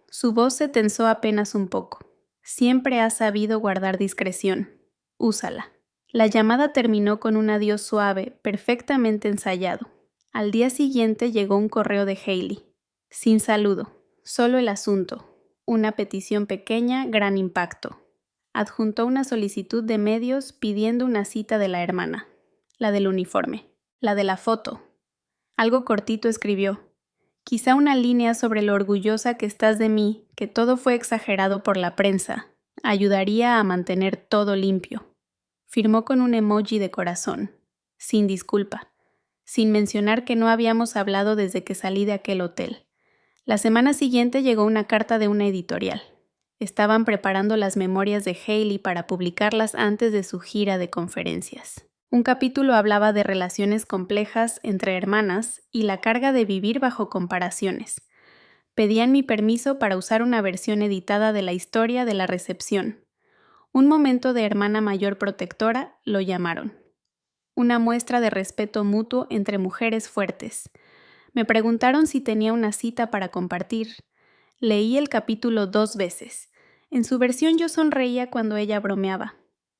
Su voz se tensó apenas un poco. Siempre has sabido guardar discreción. Úsala. La llamada terminó con un adiós suave, perfectamente ensayado. Al día siguiente llegó un correo de Hailey. Sin saludo, solo el asunto. Una petición pequeña, gran impacto. Adjuntó una solicitud de medios pidiendo una cita de la hermana. La del uniforme. La de la foto. Algo cortito escribió. Quizá una línea sobre lo orgullosa que estás de mí, que todo fue exagerado por la prensa. Ayudaría a mantener todo limpio. Firmó con un emoji de corazón. Sin disculpa. Sin mencionar que no habíamos hablado desde que salí de aquel hotel. La semana siguiente llegó una carta de una editorial. Estaban preparando las memorias de Hailey para publicarlas antes de su gira de conferencias. Un capítulo hablaba de relaciones complejas entre hermanas y la carga de vivir bajo comparaciones. Pedían mi permiso para usar una versión editada de la historia de la recepción. Un momento de hermana mayor protectora, lo llamaron. Una muestra de respeto mutuo entre mujeres fuertes. Me preguntaron si tenía una cita para compartir. Leí el capítulo 2 veces. En su versión yo sonreía cuando ella bromeaba.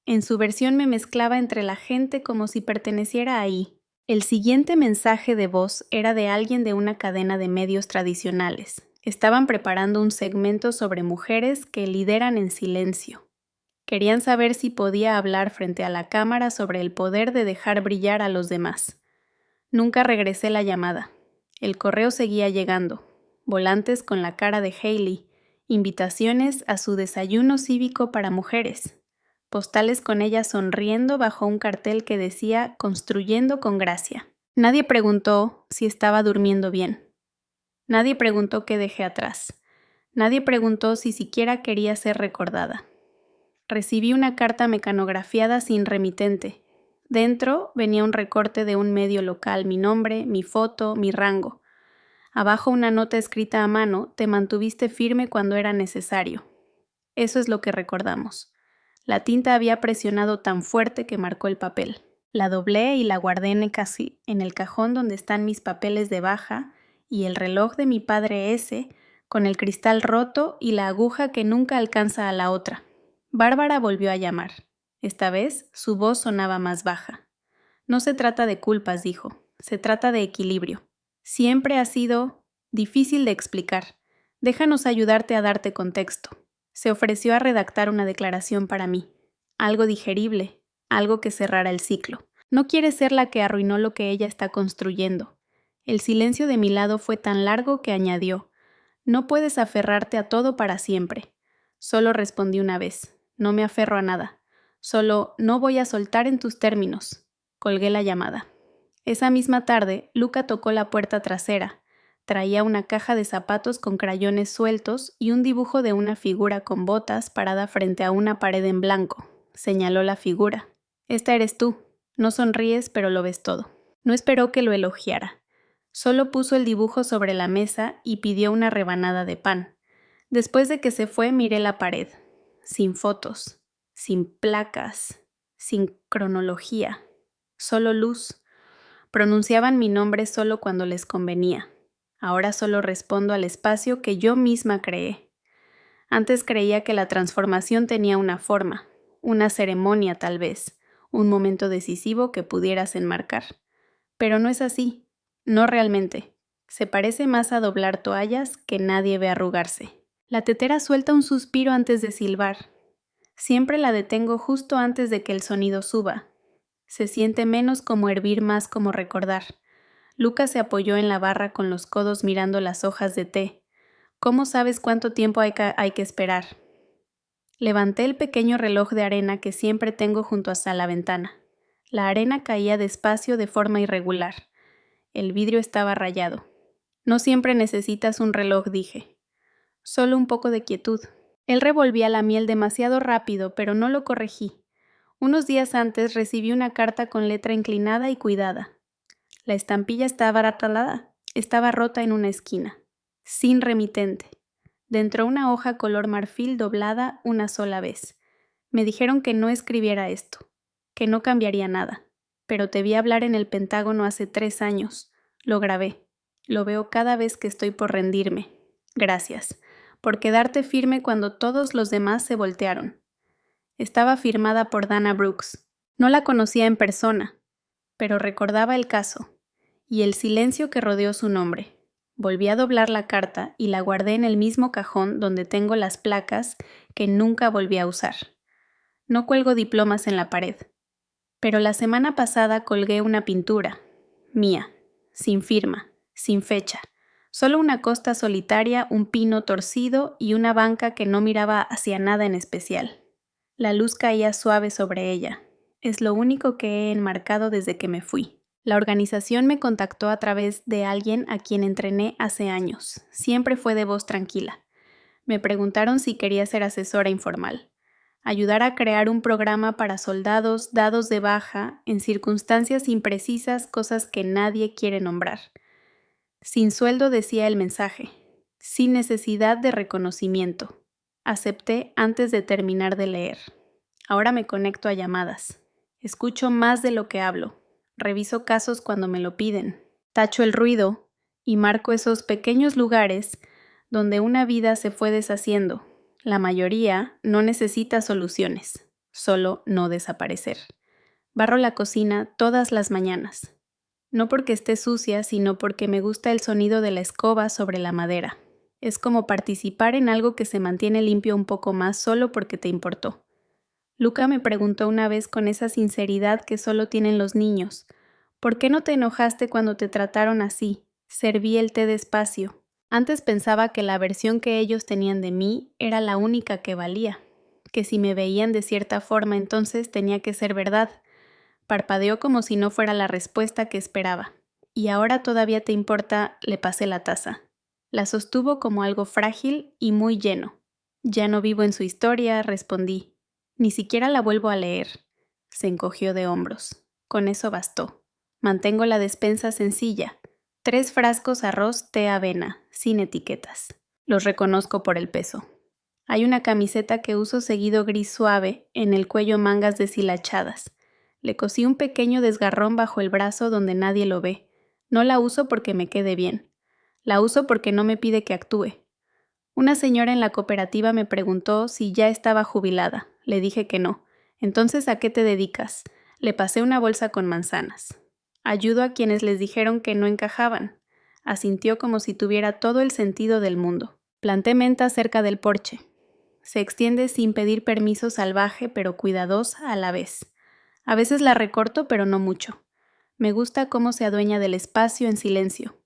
En su versión me mezclaba entre la gente como si perteneciera ahí. El siguiente mensaje de voz era de alguien de una cadena de medios tradicionales. Estaban preparando un segmento sobre mujeres que lideran en silencio. Querían saber si podía hablar frente a la cámara sobre el poder de dejar brillar a los demás. Nunca regresé la llamada. El correo seguía llegando. Volantes con la cara de Hailey. Invitaciones a su desayuno cívico para mujeres. Postales con ella sonriendo bajo un cartel que decía «Construyendo con gracia». Nadie preguntó si estaba durmiendo bien. Nadie preguntó qué dejé atrás. Nadie preguntó si siquiera quería ser recordada. Recibí una carta mecanografiada sin remitente. Dentro venía un recorte de un medio local, mi nombre, mi foto, mi rango. Abajo una nota escrita a mano, te mantuviste firme cuando era necesario. Eso es lo que recordamos. La tinta había presionado tan fuerte que marcó el papel. La doblé y la guardé en el cajón donde están mis papeles de baja y el reloj de mi padre S, con el cristal roto y la aguja que nunca alcanza a la otra. Bárbara volvió a llamar. Esta vez su voz sonaba más baja. No se trata de culpas, dijo. Se trata de equilibrio. Siempre ha sido difícil de explicar. Déjanos ayudarte a darte contexto. Se ofreció a redactar una declaración para mí. Algo digerible, algo que cerrara el ciclo. No quiere ser la que arruinó lo que ella está construyendo. El silencio de mi lado fue tan largo que añadió. No puedes aferrarte a todo para siempre. Solo respondí una vez. No me aferro a nada. Solo no voy a soltar en tus términos. Colgué la llamada. Esa misma tarde, Luca tocó la puerta trasera. Traía una caja de zapatos con crayones sueltos y un dibujo de una figura con botas parada frente a una pared en blanco. Señaló la figura. Esta eres tú. No sonríes, pero lo ves todo. No esperó que lo elogiara. Solo puso el dibujo sobre la mesa y pidió una rebanada de pan. Después de que se fue, miré la pared. Sin fotos, sin placas, sin cronología. Solo luz. Pronunciaban mi nombre solo cuando les convenía. Ahora solo respondo al espacio que yo misma creé. Antes creía que la transformación tenía una forma, una ceremonia tal vez, un momento decisivo que pudieras enmarcar. Pero no es así, no realmente. Se parece más a doblar toallas que nadie ve arrugarse. La tetera suelta un suspiro antes de silbar. Siempre la detengo justo antes de que el sonido suba. Se siente menos como hervir, más como recordar. Luca se apoyó en la barra con los codos mirando las hojas de té. ¿Cómo sabes cuánto tiempo hay que esperar? Levanté el pequeño reloj de arena que siempre tengo junto hasta la ventana. La arena caía despacio de forma irregular. El vidrio estaba rayado. No siempre necesitas un reloj, dije. Solo un poco de quietud. Él revolvía la miel demasiado rápido, pero no lo corregí. Unos días antes recibí una carta con letra inclinada y cuidada. La estampilla estaba rota en una esquina. Sin remitente. Dentro una hoja color marfil doblada una sola vez. Me dijeron que no escribiera esto, que no cambiaría nada. Pero te vi hablar en el Pentágono hace 3 años. Lo grabé. Lo veo cada vez que estoy por rendirme. Gracias, por quedarte firme cuando todos los demás se voltearon. Estaba firmada por Dana Brooks. No la conocía en persona, pero recordaba el caso y el silencio que rodeó su nombre. Volví a doblar la carta y la guardé en el mismo cajón donde tengo las placas que nunca volví a usar. No cuelgo diplomas en la pared, pero la semana pasada colgué una pintura, mía, sin firma, sin fecha, solo una costa solitaria, un pino torcido y una banca que no miraba hacia nada en especial. La luz caía suave sobre ella. Es lo único que he enmarcado desde que me fui. La organización me contactó a través de alguien a quien entrené hace años. Siempre fue de voz tranquila. Me preguntaron si quería ser asesora informal. Ayudar a crear un programa para soldados dados de baja en circunstancias imprecisas, cosas que nadie quiere nombrar. Sin sueldo, decía el mensaje. Sin necesidad de reconocimiento. Acepté antes de terminar de leer. Ahora me conecto a llamadas. Escucho más de lo que hablo. Reviso casos cuando me lo piden. Tacho el ruido y marco esos pequeños lugares donde una vida se fue deshaciendo. La mayoría no necesita soluciones, solo no desaparecer. Barro la cocina todas las mañanas. No porque esté sucia, sino porque me gusta el sonido de la escoba sobre la madera. Es como participar en algo que se mantiene limpio un poco más solo porque te importó. Luca me preguntó una vez con esa sinceridad que solo tienen los niños, ¿por qué no te enojaste cuando te trataron así? Serví el té despacio. Antes pensaba que la versión que ellos tenían de mí era la única que valía, que si me veían de cierta forma entonces tenía que ser verdad. Parpadeó como si no fuera la respuesta que esperaba. ¿Y ahora todavía te importa? Le pasé la taza. La sostuvo como algo frágil y muy lleno. Ya no vivo en su historia, respondí. Ni siquiera la vuelvo a leer. Se encogió de hombros. Con eso bastó. Mantengo la despensa sencilla. 3 frascos arroz, té, avena, sin etiquetas. Los reconozco por el peso. Hay una camiseta que uso seguido gris suave, en el cuello mangas deshilachadas. Le cosí un pequeño desgarrón bajo el brazo donde nadie lo ve. No la uso porque me quede bien. La uso porque no me pide que actúe. Una señora en la cooperativa me preguntó si ya estaba jubilada. Le dije que no. Entonces, ¿a qué te dedicas? Le pasé una bolsa con manzanas. Ayudo a quienes les dijeron que no encajaban. Asintió como si tuviera todo el sentido del mundo. Planté menta cerca del porche. Se extiende sin pedir permiso, salvaje pero cuidadosa a la vez. A veces la recorto, pero no mucho. Me gusta cómo se adueña del espacio en silencio.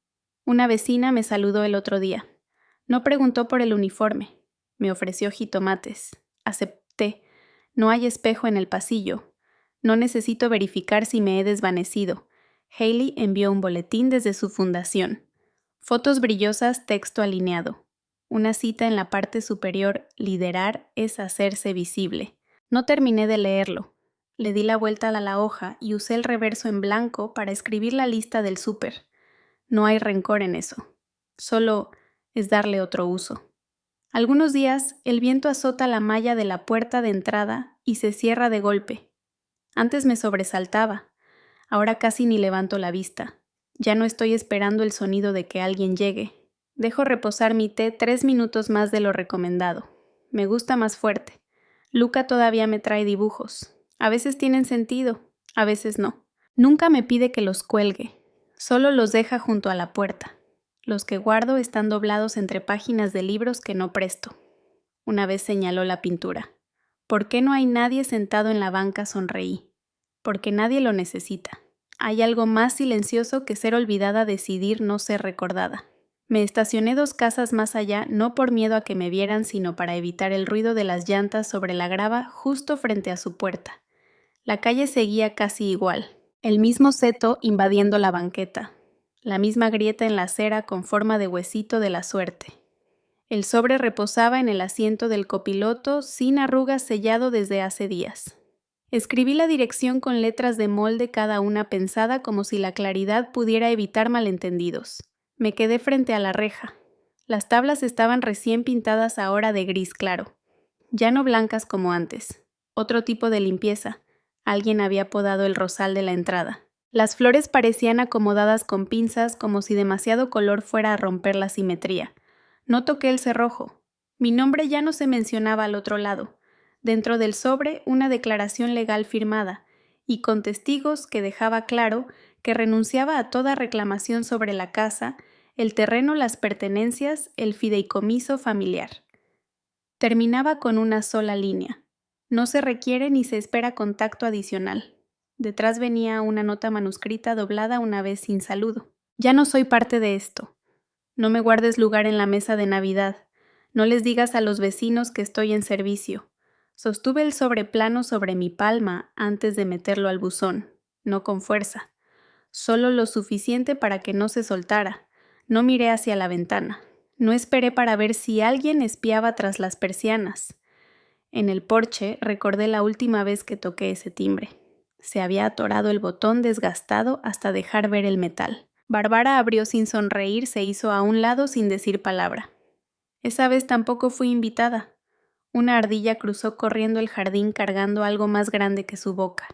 Una vecina me saludó el otro día. No preguntó por el uniforme. Me ofreció jitomates. Acepté. No hay espejo en el pasillo. No necesito verificar si me he desvanecido. Hailey envió un boletín desde su fundación. Fotos brillosas, texto alineado. Una cita en la parte superior, liderar es hacerse visible. No terminé de leerlo. Le di la vuelta a la hoja y usé el reverso en blanco para escribir la lista del súper. No hay rencor en eso. Solo es darle otro uso. Algunos días el viento azota la malla de la puerta de entrada y se cierra de golpe. Antes me sobresaltaba. Ahora casi ni levanto la vista. Ya no estoy esperando el sonido de que alguien llegue. Dejo reposar mi té 3 minutos más de lo recomendado. Me gusta más fuerte. Luca todavía me trae dibujos. A veces tienen sentido, a veces no. Nunca me pide que los cuelgue. Solo los deja junto a la puerta. Los que guardo están doblados entre páginas de libros que no presto. Una vez señaló la pintura. ¿Por qué no hay nadie sentado en la banca? Sonreí. Porque nadie lo necesita. Hay algo más silencioso que ser olvidada, decidir no ser recordada. Me estacioné 2 casas más allá, no por miedo a que me vieran, sino para evitar el ruido de las llantas sobre la grava justo frente a su puerta. La calle seguía casi igual, el mismo seto invadiendo la banqueta, la misma grieta en la acera con forma de huesito de la suerte. El sobre reposaba en el asiento del copiloto, sin arrugas, sellado desde hace días. Escribí la dirección con letras de molde, cada una pensada como si la claridad pudiera evitar malentendidos. Me quedé frente a la reja. Las tablas estaban recién pintadas ahora de gris claro, ya no blancas como antes. Otro tipo de limpieza. Alguien había podado el rosal de la entrada. Las flores parecían acomodadas con pinzas, como si demasiado color fuera a romper la simetría. No toqué el cerrojo. Mi nombre ya no se mencionaba al otro lado. Dentro del sobre, una declaración legal firmada, y con testigos que dejaba claro que renunciaba a toda reclamación sobre la casa, el terreno, las pertenencias, el fideicomiso familiar. Terminaba con una sola línea. No se requiere ni se espera contacto adicional. Detrás venía una nota manuscrita doblada una vez sin saludo. Ya no soy parte de esto. No me guardes lugar en la mesa de Navidad. No les digas a los vecinos que estoy en servicio. Sostuve el sobreplano sobre mi palma antes de meterlo al buzón, no con fuerza. Solo lo suficiente para que no se soltara. No miré hacia la ventana. No esperé para ver si alguien espiaba tras las persianas. En el porche recordé la última vez que toqué ese timbre. Se había atorado el botón desgastado hasta dejar ver el metal. Bárbara abrió sin sonreír, se hizo a un lado sin decir palabra. Esa vez tampoco fui invitada. Una ardilla cruzó corriendo el jardín cargando algo más grande que su boca.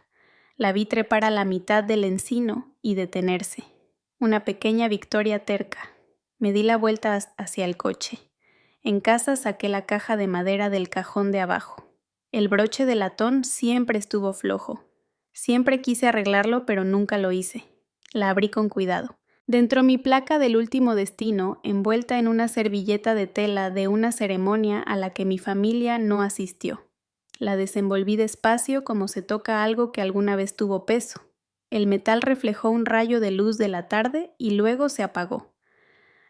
La vi trepar a la mitad del encino y detenerse. Una pequeña victoria terca. Me di la vuelta hacia el coche. En casa saqué la caja de madera del cajón de abajo. El broche de latón siempre estuvo flojo. Siempre quise arreglarlo, pero nunca lo hice. La abrí con cuidado. Dentro mi placa del último destino, envuelta en una servilleta de tela de una ceremonia a la que mi familia no asistió. La desenvolví despacio como se toca algo que alguna vez tuvo peso. El metal reflejó un rayo de luz de la tarde y luego se apagó.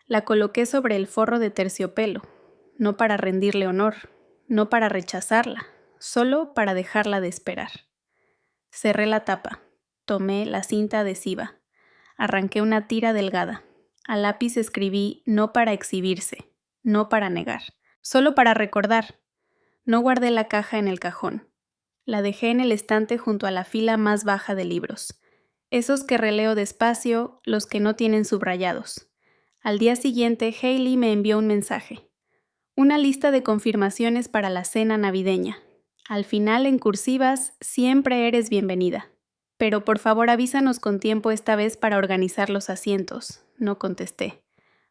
La coloqué sobre el forro de terciopelo, no para rendirle honor, no para rechazarla, solo para dejarla de esperar. Cerré la tapa, tomé la cinta adhesiva. Arranqué una tira delgada. A lápiz escribí no para exhibirse, no para negar, solo para recordar. No guardé la caja en el cajón. La dejé en el estante junto a la fila más baja de libros. Esos que releo despacio, los que no tienen subrayados. Al día siguiente, Hailey me envió un mensaje. Una lista de confirmaciones para la cena navideña. Al final, en cursivas, siempre eres bienvenida. Pero por favor avísanos con tiempo esta vez para organizar los asientos. No contesté.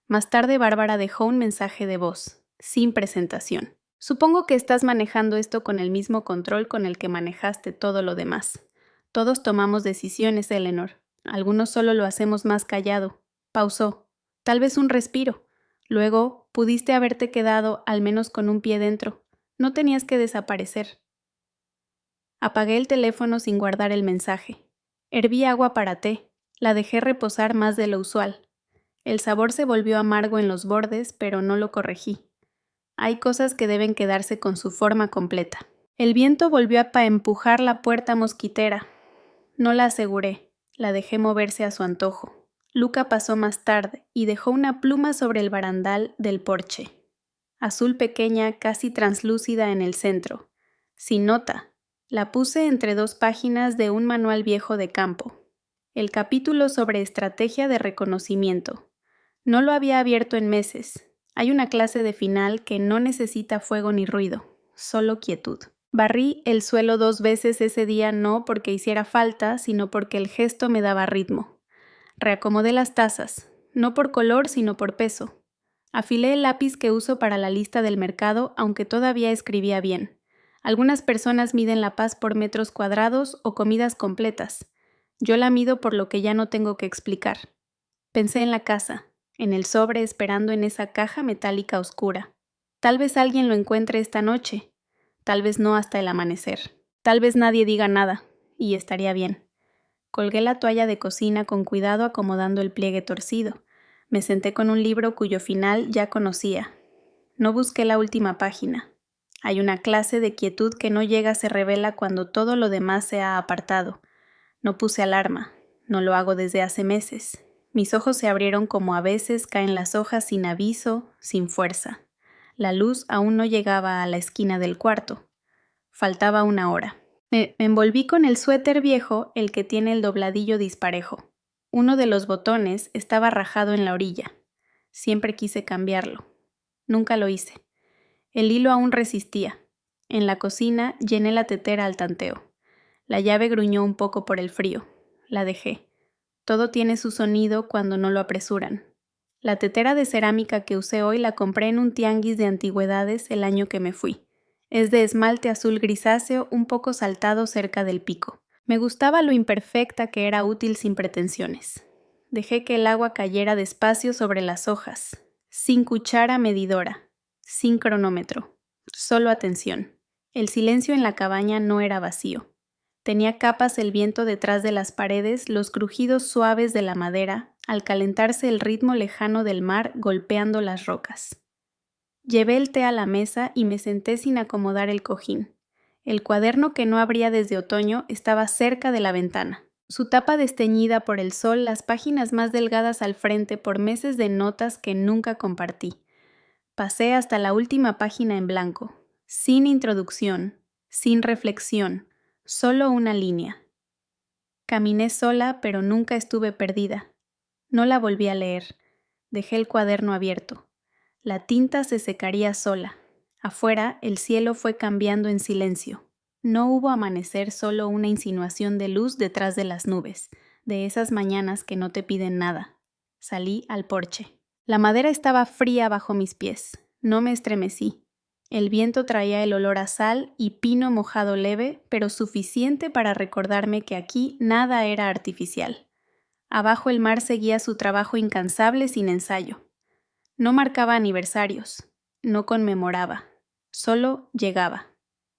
Más tarde Bárbara dejó un mensaje de voz, sin presentación. Supongo que estás manejando esto con el mismo control con el que manejaste todo lo demás. Todos tomamos decisiones, Eleanor. Algunos solo lo hacemos más callado. Pausó. Tal vez un respiro. Luego, pudiste haberte quedado al menos con un pie dentro. No tenías que desaparecer. Apagué el teléfono sin guardar el mensaje. Herví agua para té. La dejé reposar más de lo usual. El sabor se volvió amargo en los bordes, pero no lo corregí. Hay cosas que deben quedarse con su forma completa. El viento volvió a empujar la puerta mosquitera. No la aseguré. La dejé moverse a su antojo. Luca pasó más tarde y dejó una pluma sobre el barandal del porche. Azul pequeña, casi translúcida en el centro. Sin nota. La puse entre 2 páginas de un manual viejo de campo. El capítulo sobre estrategia de reconocimiento. No lo había abierto en meses. Hay una clase de final que no necesita fuego ni ruido, solo quietud. Barrí el suelo 2 veces ese día, no porque hiciera falta, sino porque el gesto me daba ritmo. Reacomodé las tazas, no por color sino por peso. Afilé el lápiz que uso para la lista del mercado, aunque todavía escribía bien. Algunas personas miden la paz por metros cuadrados o comidas completas. Yo la mido por lo que ya no tengo que explicar. Pensé en la casa, en el sobre esperando en esa caja metálica oscura. Tal vez alguien lo encuentre esta noche. Tal vez no hasta el amanecer. Tal vez nadie diga nada, y estaría bien. Colgué la toalla de cocina con cuidado acomodando el pliegue torcido. Me senté con un libro cuyo final ya conocía. No busqué la última página. Hay una clase de quietud que no llega se revela cuando todo lo demás se ha apartado. No puse alarma. No lo hago desde hace meses. Mis ojos se abrieron como a veces caen las hojas sin aviso, sin fuerza. La luz aún no llegaba a la esquina del cuarto. Faltaba una hora. Me envolví con el suéter viejo, el que tiene el dobladillo disparejo. Uno de los botones estaba rajado en la orilla. Siempre quise cambiarlo. Nunca lo hice. El hilo aún resistía. En la cocina llené la tetera al tanteo. La llave gruñó un poco por el frío. La dejé. Todo tiene su sonido cuando no lo apresuran. La tetera de cerámica que usé hoy la compré en un tianguis de antigüedades el año que me fui. Es de esmalte azul grisáceo un poco saltado cerca del pico. Me gustaba lo imperfecta que era útil sin pretensiones. Dejé que el agua cayera despacio sobre las hojas, sin cuchara medidora, sin cronómetro, solo atención. El silencio en la cabaña no era vacío. Tenía capas el viento detrás de las paredes, los crujidos suaves de la madera, al calentarse el ritmo lejano del mar golpeando las rocas. Llevé el té a la mesa y me senté sin acomodar el cojín. El cuaderno que no abría desde otoño estaba cerca de la ventana. Su tapa desteñida por el sol, las páginas más delgadas al frente por meses de notas que nunca compartí. Pasé hasta la última página en blanco, sin introducción, sin reflexión, solo una línea. Caminé sola, pero nunca estuve perdida. No la volví a leer. Dejé el cuaderno abierto. La tinta se secaría sola. Afuera, el cielo fue cambiando en silencio. No hubo amanecer, solo una insinuación de luz detrás de las nubes, de esas mañanas que no te piden nada. Salí al porche. La madera estaba fría bajo mis pies. No me estremecí. El viento traía el olor a sal y pino mojado leve, pero suficiente para recordarme que aquí nada era artificial. Abajo el mar seguía su trabajo incansable sin ensayo. No marcaba aniversarios, no conmemoraba, solo llegaba.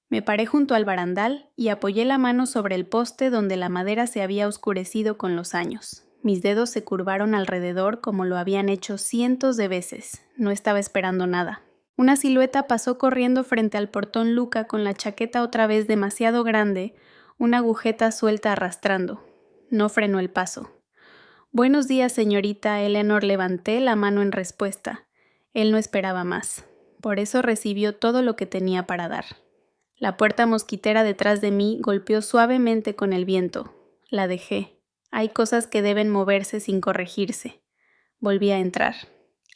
Me paré junto al barandal y apoyé la mano sobre el poste donde la madera se había oscurecido con los años. Mis dedos se curvaron alrededor como lo habían hecho cientos de veces. No estaba esperando nada. Una silueta pasó corriendo frente al portón Luca con la chaqueta otra vez demasiado grande, una agujeta suelta arrastrando. No frenó el paso. «Buenos días, señorita». Eleanor levanté la mano en respuesta. Él no esperaba más. Por eso recibió todo lo que tenía para dar. La puerta mosquitera detrás de mí golpeó suavemente con el viento. La dejé. Hay cosas que deben moverse sin corregirse. Volví a entrar.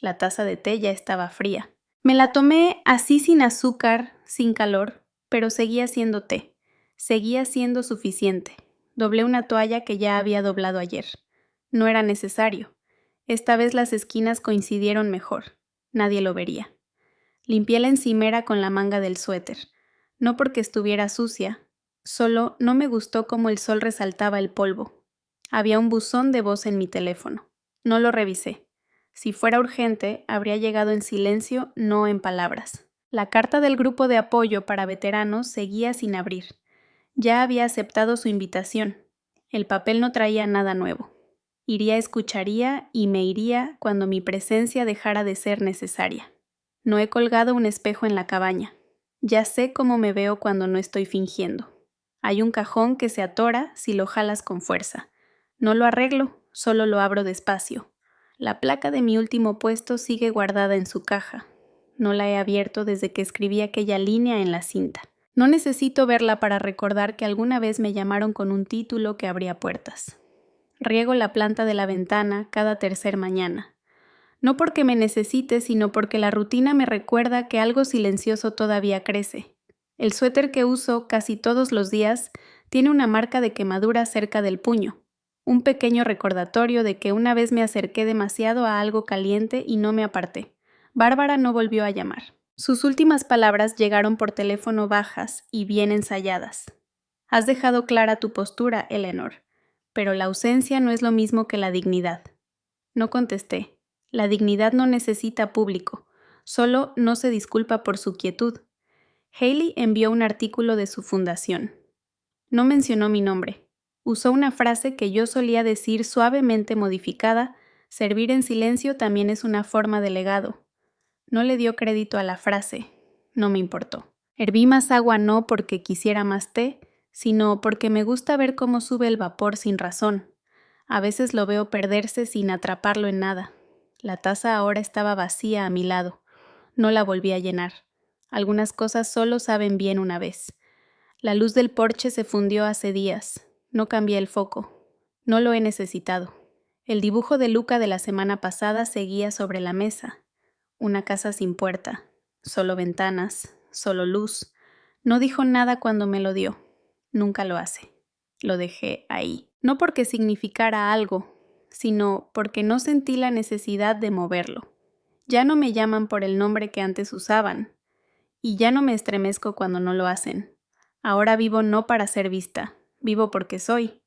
La taza de té ya estaba fría. Me la tomé así sin azúcar, sin calor, pero seguía siendo té. Seguía siendo suficiente. Doblé una toalla que ya había doblado ayer. No era necesario. Esta vez las esquinas coincidieron mejor. Nadie lo vería. Limpié la encimera con la manga del suéter. No porque estuviera sucia, solo no me gustó cómo el sol resaltaba el polvo. Había un buzón de voz en mi teléfono. No lo revisé. Si fuera urgente, habría llegado en silencio, no en palabras. La carta del grupo de apoyo para veteranos seguía sin abrir. Ya había aceptado su invitación. El papel no traía nada nuevo. Iría, escucharía y me iría cuando mi presencia dejara de ser necesaria. No he colgado un espejo en la cabaña. Ya sé cómo me veo cuando no estoy fingiendo. Hay un cajón que se atora si lo jalas con fuerza. No lo arreglo, solo lo abro despacio. La placa de mi último puesto sigue guardada en su caja. No la he abierto desde que escribí aquella línea en la cinta. No necesito verla para recordar que alguna vez me llamaron con un título que abría puertas. Riego la planta de la ventana cada tercer mañana. No porque me necesite, sino porque la rutina me recuerda que algo silencioso todavía crece. El suéter que uso casi todos los días tiene una marca de quemadura cerca del puño. Un pequeño recordatorio de que una vez me acerqué demasiado a algo caliente y no me aparté. Bárbara no volvió a llamar. Sus últimas palabras llegaron por teléfono bajas y bien ensayadas. Has dejado clara tu postura, Eleanor, pero la ausencia no es lo mismo que la dignidad. No contesté. La dignidad no necesita público, solo no se disculpa por su quietud. Hailey envió un artículo de su fundación. No mencionó mi nombre. Usó una frase que yo solía decir suavemente modificada: servir en silencio también es una forma de legado. No le dio crédito a la frase. No me importó. Herví más agua no porque quisiera más té, sino porque me gusta ver cómo sube el vapor sin razón. A veces lo veo perderse sin atraparlo en nada. La taza ahora estaba vacía a mi lado. No la volví a llenar. Algunas cosas solo saben bien una vez. La luz del porche se fundió hace días. No cambié el foco. No lo he necesitado. El dibujo de Luca de la semana pasada seguía sobre la mesa. Una casa sin puerta. Solo ventanas. Solo luz. No dijo nada cuando me lo dio. Nunca lo hace. Lo dejé ahí. No porque significara algo, sino porque no sentí la necesidad de moverlo. Ya no me llaman por el nombre que antes usaban. Y ya no me estremezco cuando no lo hacen. Ahora vivo no para ser vista, vivo porque soy.